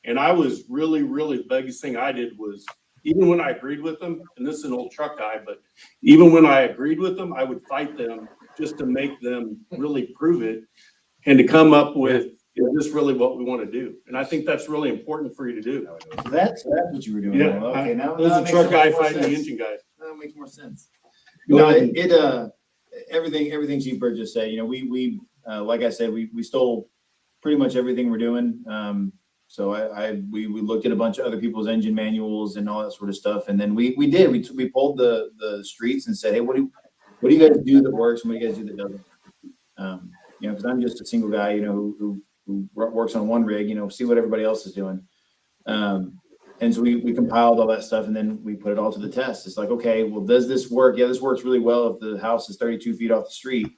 and I was really, the biggest thing I did was, even when I agreed with them, and this is an old truck guy, but even when I agreed with them, I would fight them just to make them really prove it and to come up with, is this really what we want to do? And I think that's really important for you to do. That's what you were doing. Yeah. Okay, now There's a truck guy fighting the engine guy. That makes more sense. Go No, ahead. everything Chief Birt just said, we like I said, we stole pretty much everything we're doing. So we looked at a bunch of other people's engine manuals and all that sort of stuff. And then we pulled the streets and said, hey, what do you guys do that works and what do you guys do that doesn't? Because I'm just a single guy, who works on one rig, see what everybody else is doing. And so we compiled all that stuff and then we put it all to the test. It's like, okay, well, does this work? Yeah, this works really well if the house is 32 feet off the street.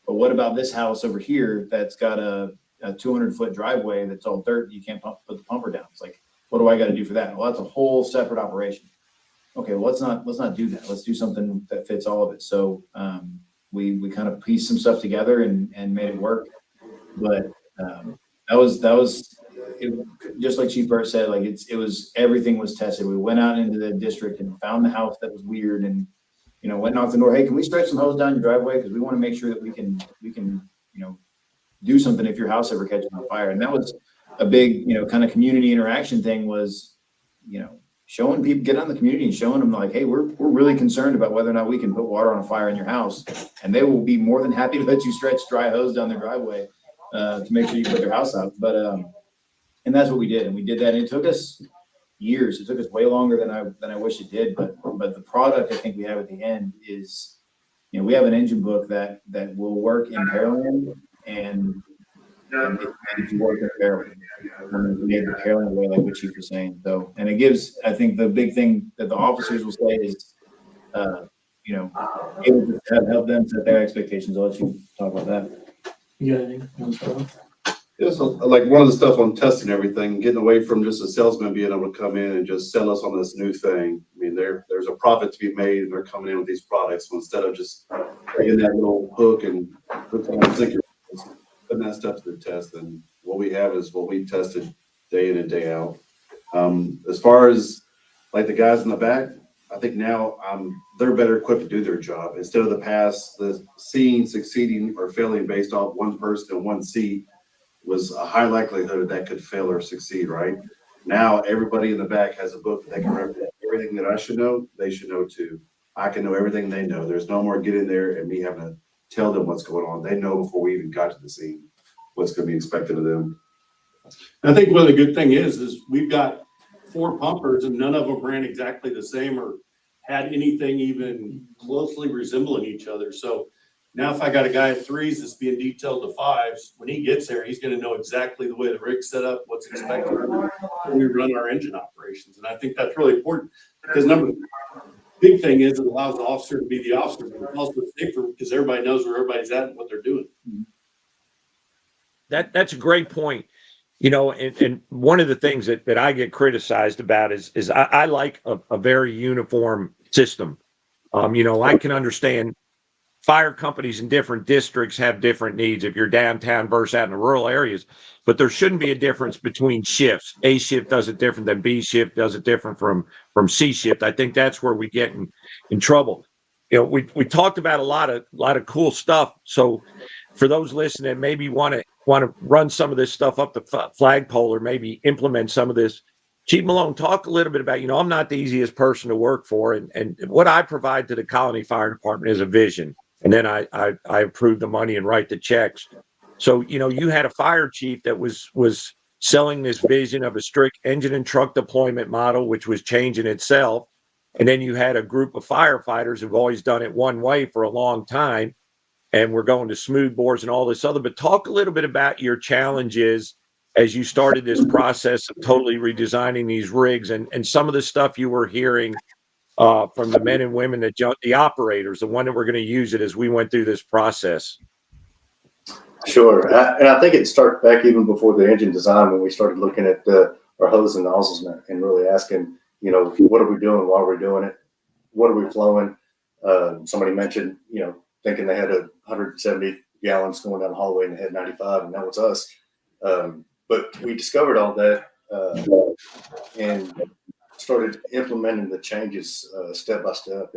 But what about this house over here that's got a 200-foot driveway that's all dirt? You can't put the pumper down. It's like, what do I got to do for that? Well, that's a whole separate operation. Okay, well, let's not do that. Let's do something that fits all of it. So we kind of pieced some stuff together and made it work. But that was it, just like Chief Birt said, like everything was tested. We went out into the district and found the house that was weird and, went knocked the door. Hey, can we stretch some hose down your driveway? Because we want to make sure that we can, do something if your house ever catches on fire. And that was a big, kind of community interaction thing was, showing people, get on the community and showing them like, hey, we're really concerned about whether or not we can put water on a fire in your house, and they will be more than happy to let you stretch dry hose down their driveway to make sure you put their house out. But and that's what we did, and we did that. And it took us years. It took us way longer than I wish it did. But the product I think we have at the end is, we have an engine book that will work in Pearland and if you work in Pearland. We made the Pearland way, like what Chief was saying. So, and it gives, I think the big thing that the officers will say is, able to help them set their expectations. I'll let you talk about that. You got anything? It's like one of the stuff on testing everything, getting away from just a salesman being able to come in and just sell us on this new thing. I mean, there's a profit to be made, and they're coming in with these products. So instead of just taking that little hook and putting that stuff to the test, and what we have is what we tested day in and day out. As far as like the guys in the back, I think now they're better equipped to do their job. Instead of the past, the scene succeeding or failing based off one person in one seat was a high likelihood that could fail or succeed, right? Now everybody in the back has a book that they can represent everything that I should know, they should know too. I can know everything they know. There's no more get in there and me having to tell them what's going on. They know before we even got to the scene what's going to be expected of them. I think one of the good thing is we've got 4 pumpers and none of them ran exactly the same or had anything even closely resembling each other. So now if I got a guy at 3s that's being detailed to 5s, when he gets there, he's going to know exactly the way the rig's set up, what's expected when we run our engine operations. And I think that's really important because big thing is it allows the officer to be the officer, but it's also safer because everybody knows where everybody's at and what they're doing. That's a great point. And one of the things that I get criticized about is I like a very uniform system. I can understand fire companies in different districts have different needs if you're downtown versus out in the rural areas, but there shouldn't be a difference between shifts. A shift does it different than B shift does it different from C shift. I think that's where we get in trouble. We talked about a lot of cool stuff. So for those listening, maybe want to run some of this stuff up the flagpole or maybe implement some of this. Chief Malone, talk a little bit about, I'm not the easiest person to work for, and what I provide to the Colony Fire Department is a vision. And then I approve the money and write the checks. So, you had a fire chief that was selling this vision of a strict engine and truck deployment model, which was changing itself. And then you had a group of firefighters who've always done it one way for a long time. And we're going to smooth bores and all this other. But talk a little bit about your challenges as you started this process of totally redesigning these rigs and some of the stuff you were hearing from the men and women that the operators, the one that were going to use it as we went through this process. Sure. And I think it started back even before the engine design when we started looking at our hose and nozzles and really asking, what are we doing? Why are we doing it? What are we flowing? Somebody mentioned, thinking they had 170 gallons going down the hallway and they had 95, and that was us. But we discovered all that and started implementing the changes step by step.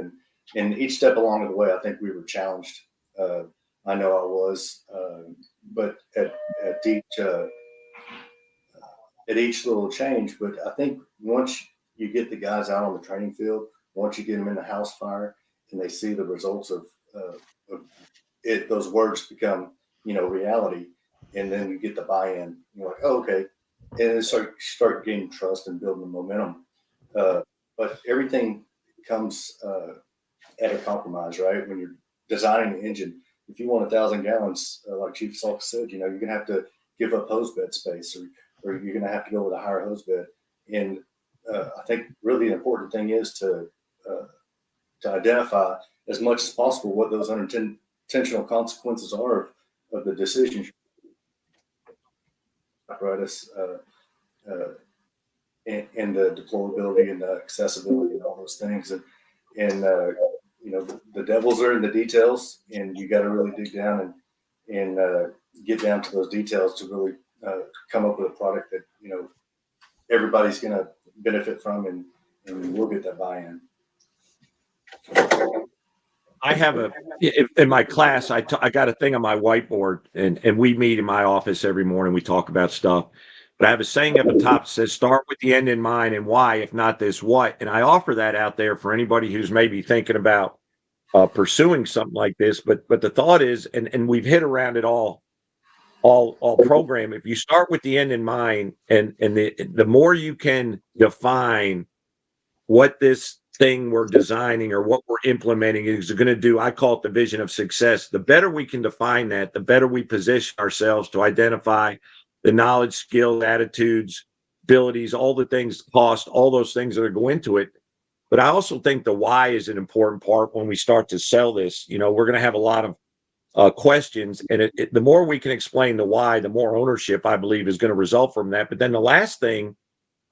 And each step along the way, I think we were challenged. I know I was, but at each little change. But I think once you get the guys out on the training field, once you get them in the house fire, and they see the results of it, those words become, reality. And then you get the buy-in. You're like, oh, okay. And then start gaining trust and building the momentum. But everything comes at a compromise, right? When you're designing the engine, if you want 1,000 gallons, like Chief Salka said, you're going to have to give up hose bed space, or you're going to have to go with a higher hose bed. And I think really the important thing is to identify as much as possible what those unintentional consequences are of the decisions. Apparatus and the deployability and the accessibility and all those things. And the devils are in the details, and you got to really dig down and get down to those details to really come up with a product that, everybody's going to benefit from, and we'll get that buy-in. I have in my class, I got a thing on my whiteboard, and we meet in my office every morning. We talk about stuff. But I have a saying at the top that says, start with the end in mind and why, if not this, what. And I offer that out there for anybody who's maybe thinking about pursuing something like this. But the thought is, and we've hit around it all program. If you start with the end in mind, and the more you can define what this thing we're designing or what we're implementing is going to do, I call it the vision of success. The better we can define that, the better we position ourselves to identify the knowledge, skills, attitudes, abilities, all the things, cost, all those things that are go into it. But I also think the why is an important part when we start to sell this. You know, we're going to have a lot of questions, and the more we can explain the why, the more ownership I believe is going to result from that. But then the last thing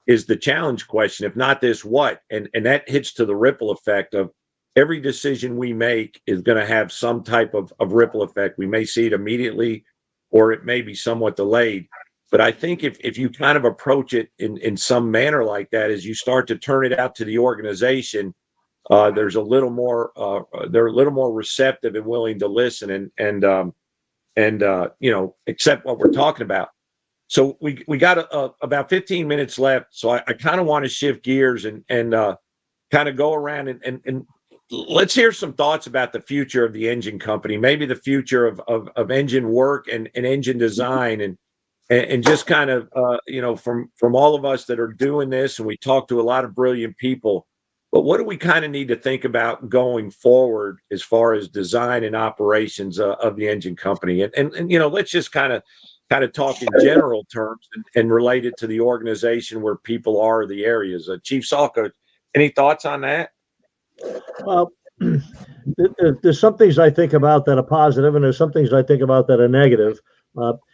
is the challenge question. If not this, what? And that hits to the ripple effect of every decision we make is going to have some type of ripple effect. We may see it immediately, or it may be somewhat delayed. But I think if you kind of approach it in some manner like that, as you start to turn it out to the organization, there's a little more they're a little more receptive and willing to listen and you know, accept what we're talking about. So we got about 15 minutes left. So I kind of want to shift gears and kind of go around and let's hear some thoughts about the future of the engine company, maybe the future of engine work and engine design and just kind of you know, from all of us that are doing this, and we talk to a lot of brilliant people. But what do we kind of need to think about going forward as far as design and operations of the engine company? And you know, let's just kind of talk in general terms and relate it to the organization where people are, the areas. Chief Salka, any thoughts on that? Well, there's some things I think about that are positive, and there's some things I think about that are negative.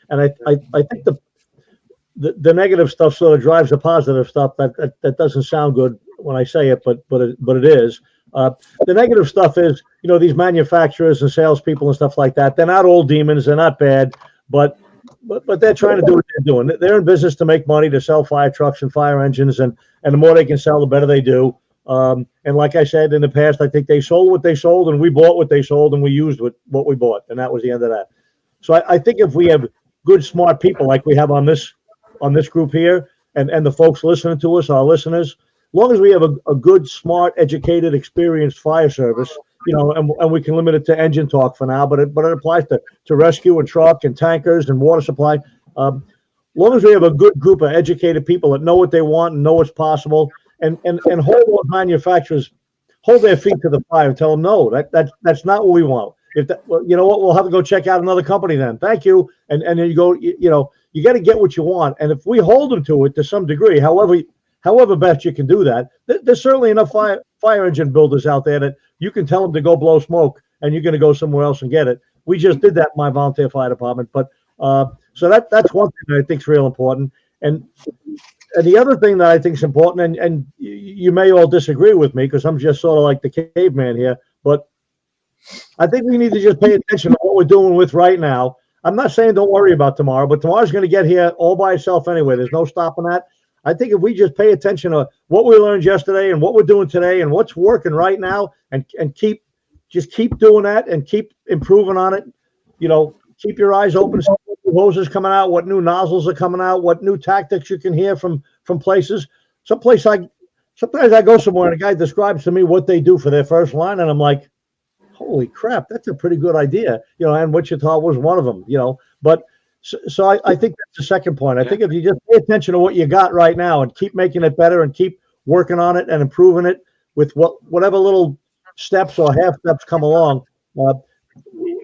And I think the negative stuff sort of drives the positive stuff. That doesn't sound good when I say it, but it is. The negative stuff is, you know, these manufacturers and salespeople and stuff like that. They're not all demons. They're not bad, but they're trying to do what they're doing. They're in business to make money, to sell fire trucks and fire engines, and the more they can sell, the better they do. And like I said in the past, I think they sold what they sold, and we bought what they sold, and we used what we bought, and that was the end of that. So I think if we have good, smart people like we have on this group here, and the folks listening to us, our listeners, as long as we have a good, smart, educated, experienced fire service, you know, and we can limit it to engine talk for now, but it applies to rescue and truck and tankers and water supply. As long as we have a good group of educated people that know what they want and know what's possible, and hold those manufacturers, hold their feet to the fire and tell them, no, that's not what we want. If that, well, you know what, we'll have to go check out another company then. Thank you. And then you go, you know, you got to get what you want. And if we hold them to it to some degree, however best you can do that, there's certainly enough fire engine builders out there that you can tell them to go blow smoke and you're going to go somewhere else and get it. We just did that in my volunteer fire department. But so that's one thing that I think is real important. And the other thing that I think is important, and you may all disagree with me because I'm just sort of like the caveman here, but I think we need to just pay attention to what we're doing with right now. I'm not saying don't worry about tomorrow, but tomorrow's going to get here all by itself anyway. There's no stopping that. I think if we just pay attention to what we learned yesterday and what we're doing today and what's working right now and keep doing that and keep improving on it, you know, keep your eyes open, see what new hoses coming out, what new nozzles are coming out, what new tactics you can hear from places. Sometimes I go somewhere and a guy describes to me what they do for their first line, and I'm like, holy crap, that's a pretty good idea, you know, and Wichita was one of them, you know. But so I think that's the second point. I think if you just pay attention to what you got right now and keep making it better and keep working on it and improving it with whatever little steps or half steps come along,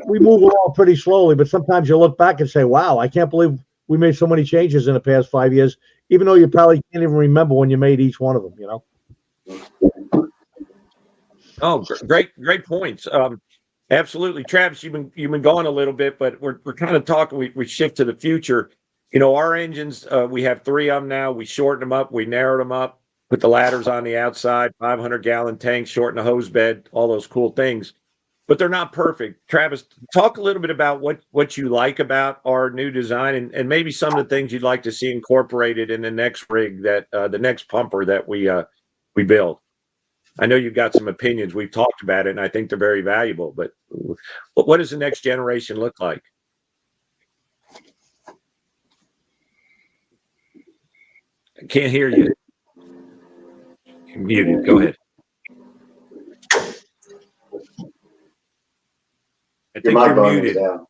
we move along pretty slowly. But sometimes you look back and say, wow, I can't believe we made so many changes in the past 5 years, even though you probably can't even remember when you made each one of them, you know. Oh, great points. Absolutely, Travis. You've been going a little bit, but we're kind of talking. We shift to the future. You know, our engines. We have 3 of them now. We shortened them up. We narrowed them up. Put the ladders on the outside. 500-gallon tanks. Shorten the hose bed. All those cool things. But they're not perfect. Travis, talk a little bit about what you like about our new design and maybe some of the things you'd like to see incorporated in the next rig that the next pumper that we build. I know you've got some opinions. We've talked about it, and I think they're very valuable. But what does the next generation look like? Can't hear you. You're muted. Go ahead. I Your think mic you're volume is muted. down.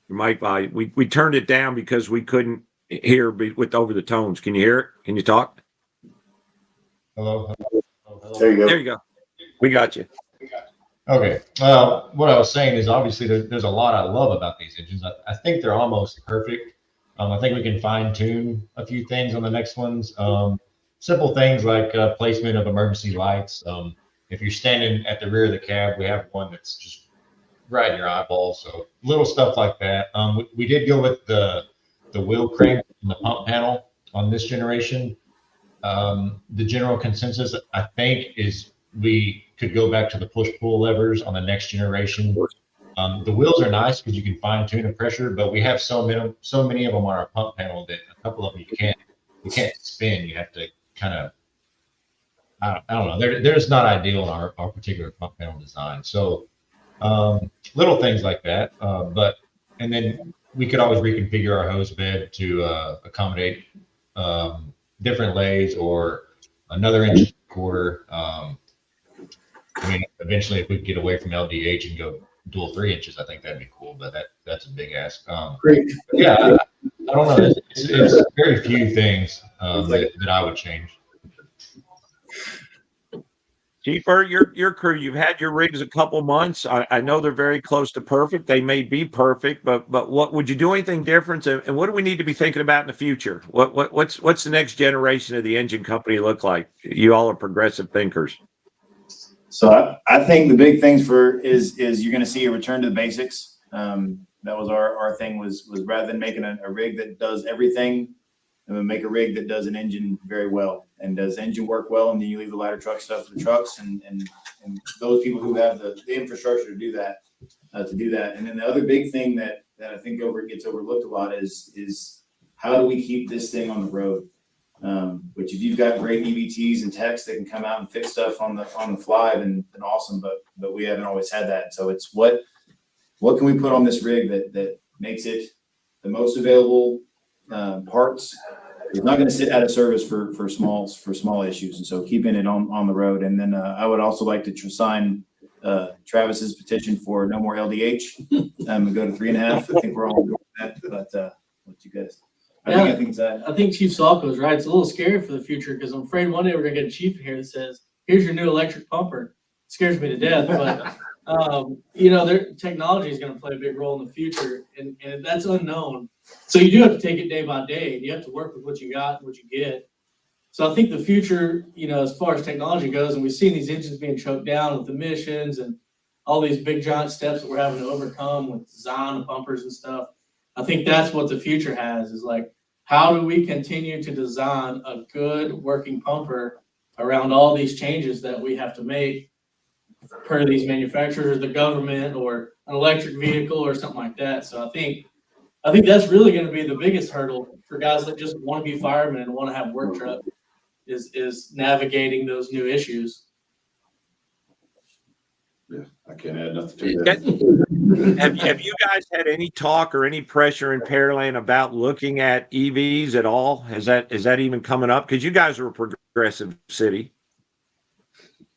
Your mic volume. We turned it down because we couldn't hear with over the tones. Can you hear it? Can you talk? Hello. There you go. There you go. We got you. Okay. What I was saying is obviously there's a lot I love about these engines. I think they're almost perfect. I think we can fine tune a few things on the next ones. Simple things like placement of emergency lights. If you're standing at the rear of the cab, we have one that's just right in your eyeball. So little stuff like that. We did go with the wheel crank and the pump panel on this generation. The general consensus, I think, is we could go back to the push-pull levers on the next generation. The wheels are nice because you can fine-tune the pressure, but we have so many of them on our pump panel that a couple of them you can't spin. You have to kind of, I don't know. They're just not ideal in our particular pump panel design. So little things like that. And then we could always reconfigure our hose bed to accommodate different lays or another inch and a quarter. I mean, eventually, if we get away from LDH and go dual 3 inches, I think that'd be cool. But that's a big ask. Great. Yeah, I don't know. It's very few things that I would change. Chief Birt, your crew, you've had your rigs a couple months. I know they're very close to perfect. They may be perfect, but what would you do anything different? And what do we need to be thinking about in the future? What's the next generation of the engine company look like? You all are progressive thinkers. So I think the big things is you're going to see a return to the basics. That was our thing was rather than making a rig that does everything, make a rig that does an engine very well and does engine work well, and then you leave the ladder truck stuff to the trucks and those people who have the infrastructure to do that. And then the other big thing that I think gets overlooked a lot is how do we keep this thing on the road? Which if you've got great EBTs and techs that can come out and fix stuff on the fly, then awesome. But we haven't always had that. So it's what can we put on this rig that makes it the most available parts? It's not going to sit out of service for small issues. And so keeping it on the road. And then I would also like to sign Travis's petition for no more LDH and go to 3.5. I think we're all on board with that. But what you guys? I think Chief Salka was right. It's a little scary for the future because I'm afraid one day we're gonna get a chief here that says, "Here's your new electric pumper." It scares me to death, but their technology is gonna play a big role in the future, and that's unknown. So you do have to take it day by day. You have to work with what you got and what you get. So I think the future, as far as technology goes, and we've seen these engines being choked down with emissions and all these big giant steps that we're having to overcome with design of pumpers and stuff. I think that's what the future has is like, how do we continue to design a good working pumper around all these changes that we have to make per these manufacturers, the government, or an electric vehicle or something like that? So I think that's really going to be the biggest hurdle for guys that just want to be firemen and want to have work truck is navigating those new issues. Yeah, I can't add nothing to that. Have you guys had any talk or any pressure in Pearland about looking at EVs at all? Is that even coming up? Because you guys are a progressive city.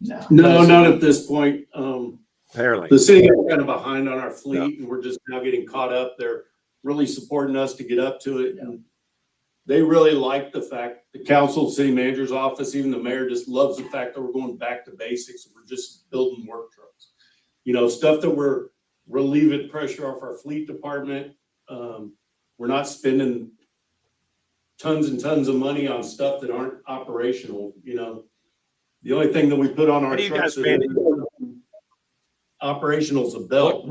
No, not at this point. Pearland. The city got kind of behind on our fleet, and we're just now getting caught up. They're really supporting us to get up to it, and they really like the fact the council, city manager's office, even the mayor just loves the fact that we're going back to basics. We're just building work trucks, stuff that we're relieving pressure off our fleet department. We're not spending tons and tons of money on stuff that aren't operational. The only thing that we put on our trucks is operational is a belt.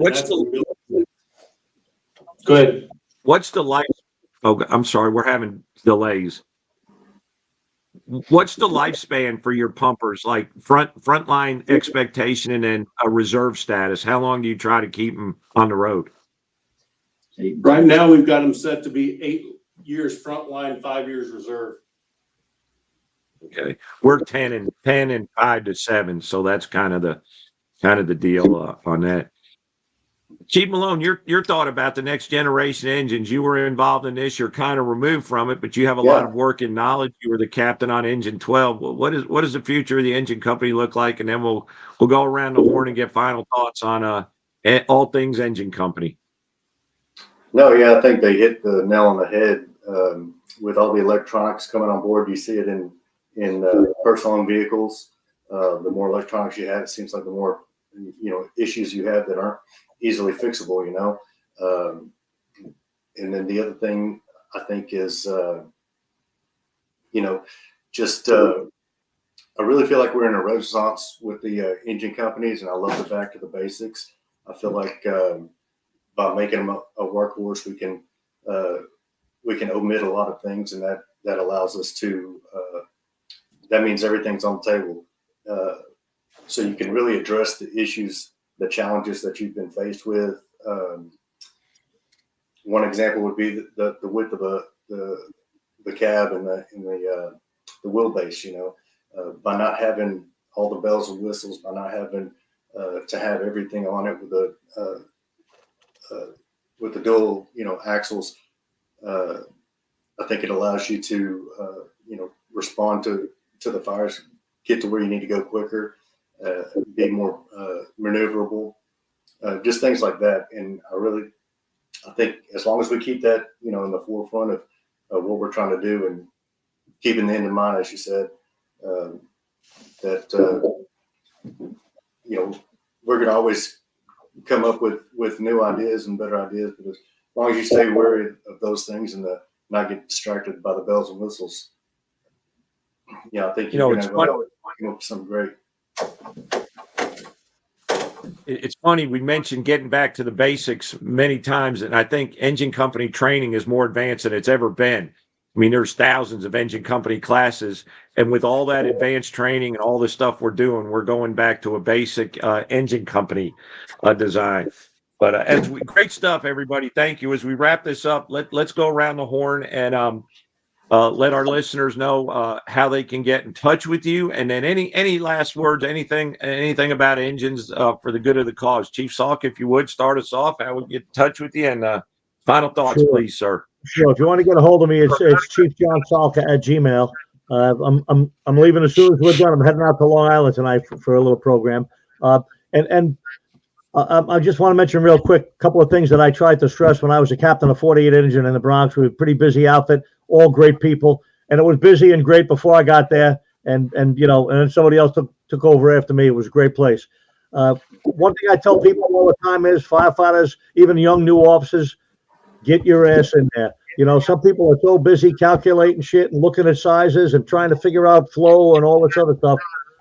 Go ahead. What's the life? Oh, I'm sorry. We're having delays. What's the lifespan for your pumpers? Like frontline expectation and then a reserve status. How long do you try to keep them on the road? Right now, we've got them set to be 8 years frontline, 5 years reserve. Okay, we're 10 and 5 to 7, so that's kind of the deal on that. Chief Malone, your thought about the next generation engines. You were involved in this. You're kind of removed from it, but you have a lot Yeah. of work and knowledge. You were the captain on Engine 12. What does the future of the engine company look like? And then we'll go around the horn and get final thoughts on all things engine company. No, yeah, I think they hit the nail on the head. With all the electronics coming on board, you see it in personal owned vehicles. The more electronics you have, it seems like the more issues you have that aren't easily fixable. And then the other thing I think is just I really feel like we're in a renaissance with the engine companies, and I love the back to the basics. I feel like by making them a workhorse, we can omit a lot of things, and that allows us to. That means everything's on the table, so you can really address the issues, the challenges that you've been faced with. One example would be the width of the cab and the wheelbase. By not having all the bells and whistles, by not having to have everything on it with the dual axles, I think it allows you to respond to the fires, get to where you need to go quicker, be more maneuverable, just things like that. And I think as long as we keep that in the forefront of what we're trying to do, and keeping the end in mind, as you said, that we're going to always come up with new ideas and better ideas, but as long as you stay wary of those things and not get distracted by the bells and whistles, I think you're going to come up with something great. It's funny, we mentioned getting back to the basics many times, and I think engine company training is more advanced than it's ever been. I mean, there's thousands of engine company classes, and with all that advanced training and all the stuff we're doing, we're going back to a basic engine company design. But great stuff, everybody. Thank you. As we wrap this up, let's go around the horn and let our listeners know how they can get in touch with you, and then any last words, anything about engines for the good of the cause. Chief Salka, if you would start us off, how we get in touch with you, and final thoughts, Sure. please, sir. Sure. If you want to get a hold of me, it's chiefjohnsalka@gmail. I'm leaving as soon as we're done. I'm heading out to Long Island tonight for a little program. I just want to mention real quick a couple of things that I tried to stress when I was a captain of 48 engine in the Bronx. We were a pretty busy outfit, all great people, and it was busy and great before I got there. And then somebody else took over after me. It was a great place. One thing I tell people all the time is firefighters, even young new officers, get your ass in there. Some people are so busy calculating shit and looking at sizes and trying to figure out flow and all this other stuff.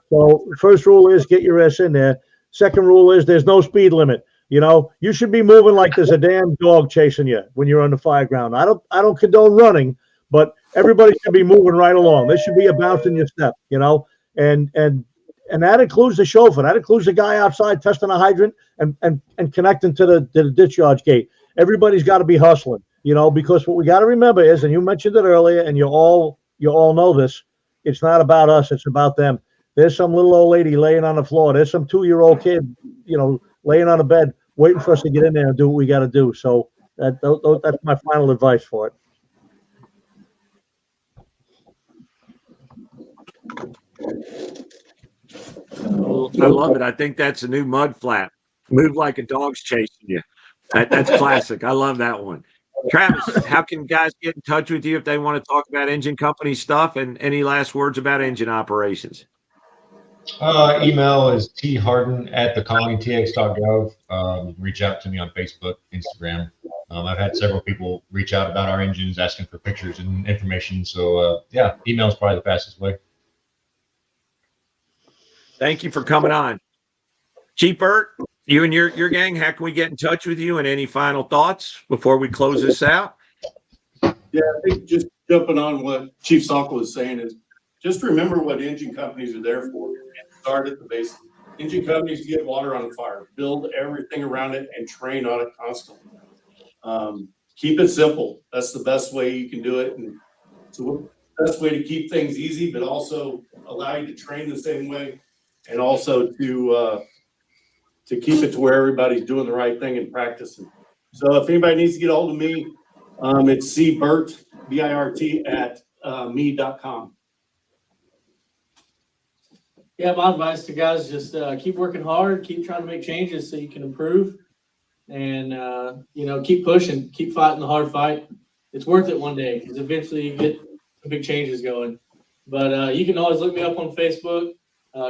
So first rule is get your ass in there. Second rule is there's no speed limit. You should be moving like there's a damn dog chasing you when you're on the fire ground. I don't condone running, but everybody should be moving right along. There should be a bounce in your step, and that includes the chauffeur. That includes the guy outside testing a hydrant and connecting to the discharge gate. Everybody's got to be hustling, because what we got to remember is, and you mentioned it earlier, and you all know this, it's not about us, it's about them. There's some little old lady laying on the floor. There's some 2-year-old kid, laying on a bed, waiting for us to get in there and do what we got to do. So that's my final advice for it. I love it. I think that's a new mud flap. Move like a dog's chasing you. That's classic. I love that one. Travis, how can guys get in touch with you if they want to talk about engine company stuff, and any last words about engine operations? Email is thehardin@thecolonytx.gov. Reach out to me on Facebook, Instagram. I've had several people reach out about our engines, asking for pictures and information. So email is probably the fastest way. Thank you for coming on. Chief Birt, you and your gang, how can we get in touch with you, and any final thoughts before we close this out? Yeah, I think just jumping on what Chief Salka was saying is just remember what engine companies are there for. Start at the basics. Engine companies get water on the fire, build everything around it, and train on it constantly. Keep it simple. That's the best way you can do it. And it's the best way to keep things easy, but also allow you to train the same way, and also to to keep it to where everybody's doing the right thing and practicing. So if anybody needs to get a hold of me, it's cbirt, BIRT at me.com. Yeah, my advice to guys, just keep working hard, keep trying to make changes so you can improve, and keep pushing, keep fighting the hard fight. It's worth it one day because eventually you get some big changes going. But you can always look me up on Facebook,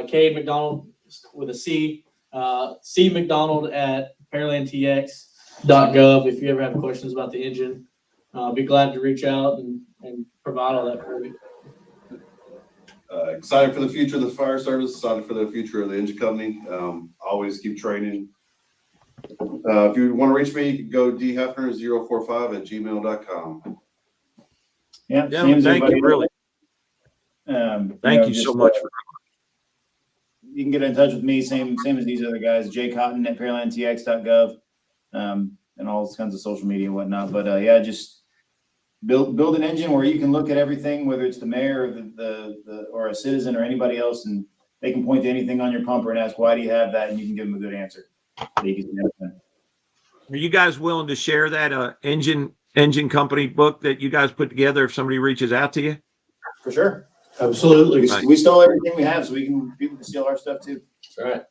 Cade McDonald with a C, C McDonald at pearlandtx.gov if you ever have questions about the engine. I'll be glad to reach out and provide all that for you. Excited for the future of the fire service, excited for the future of the engine company. Always keep training. If you want to reach me, you can go dhefner045@gmail.com. Yeah, Gentlemen, thank you, really. Thank you so much. You can get in touch with me, same as these other guys, Cotten at pearlandtx.gov, and all kinds of social media and whatnot. But just build an engine where you can look at everything, whether it's the mayor or or a citizen or anybody else, and they can point to anything on your pumper and ask, why do you have that? And you can give them a good answer. So you can Are you guys willing to share that engine company book that you guys put together if somebody reaches out to you? For sure. Absolutely. We stole everything we have, so people can steal our stuff too. All right.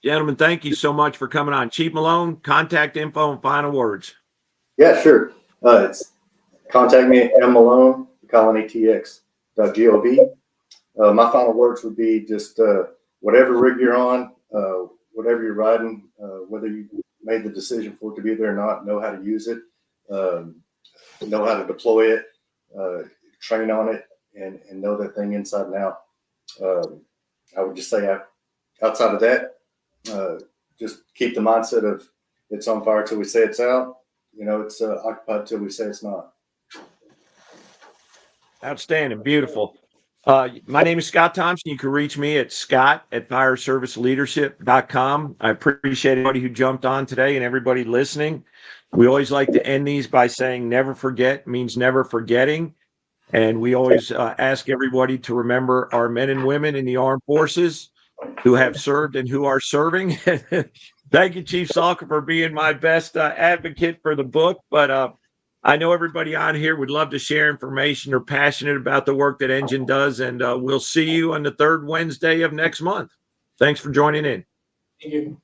Gentlemen, thank you so much for coming on. Chief Malone, contact info and final words. Yeah, sure. It's contact me at mmalone@colonytx.gov. My final words would be just whatever rig you're on, whatever you're riding, whether you made the decision for it to be there or not, know how to use it, know how to deploy it, train on it, and know that thing inside and out. I would just say outside of that, just keep the mindset of it's on fire till we say it's out. It's occupied till we say it's not. Outstanding. Beautiful. My name is Scott Thompson. You can reach me at scott@fireserviceleadership.com. I appreciate everybody who jumped on today and everybody listening. We always like to end these by saying never forget means never forgetting. And we always ask everybody to remember our men and women in the armed forces who have served and who are serving. Thank you, Chief Salka, for being my best advocate for the book. But I know everybody on here would love to share information. They're passionate about the work that Engine does. And we'll see you on the third Wednesday of next month. Thanks for joining in. Thank you.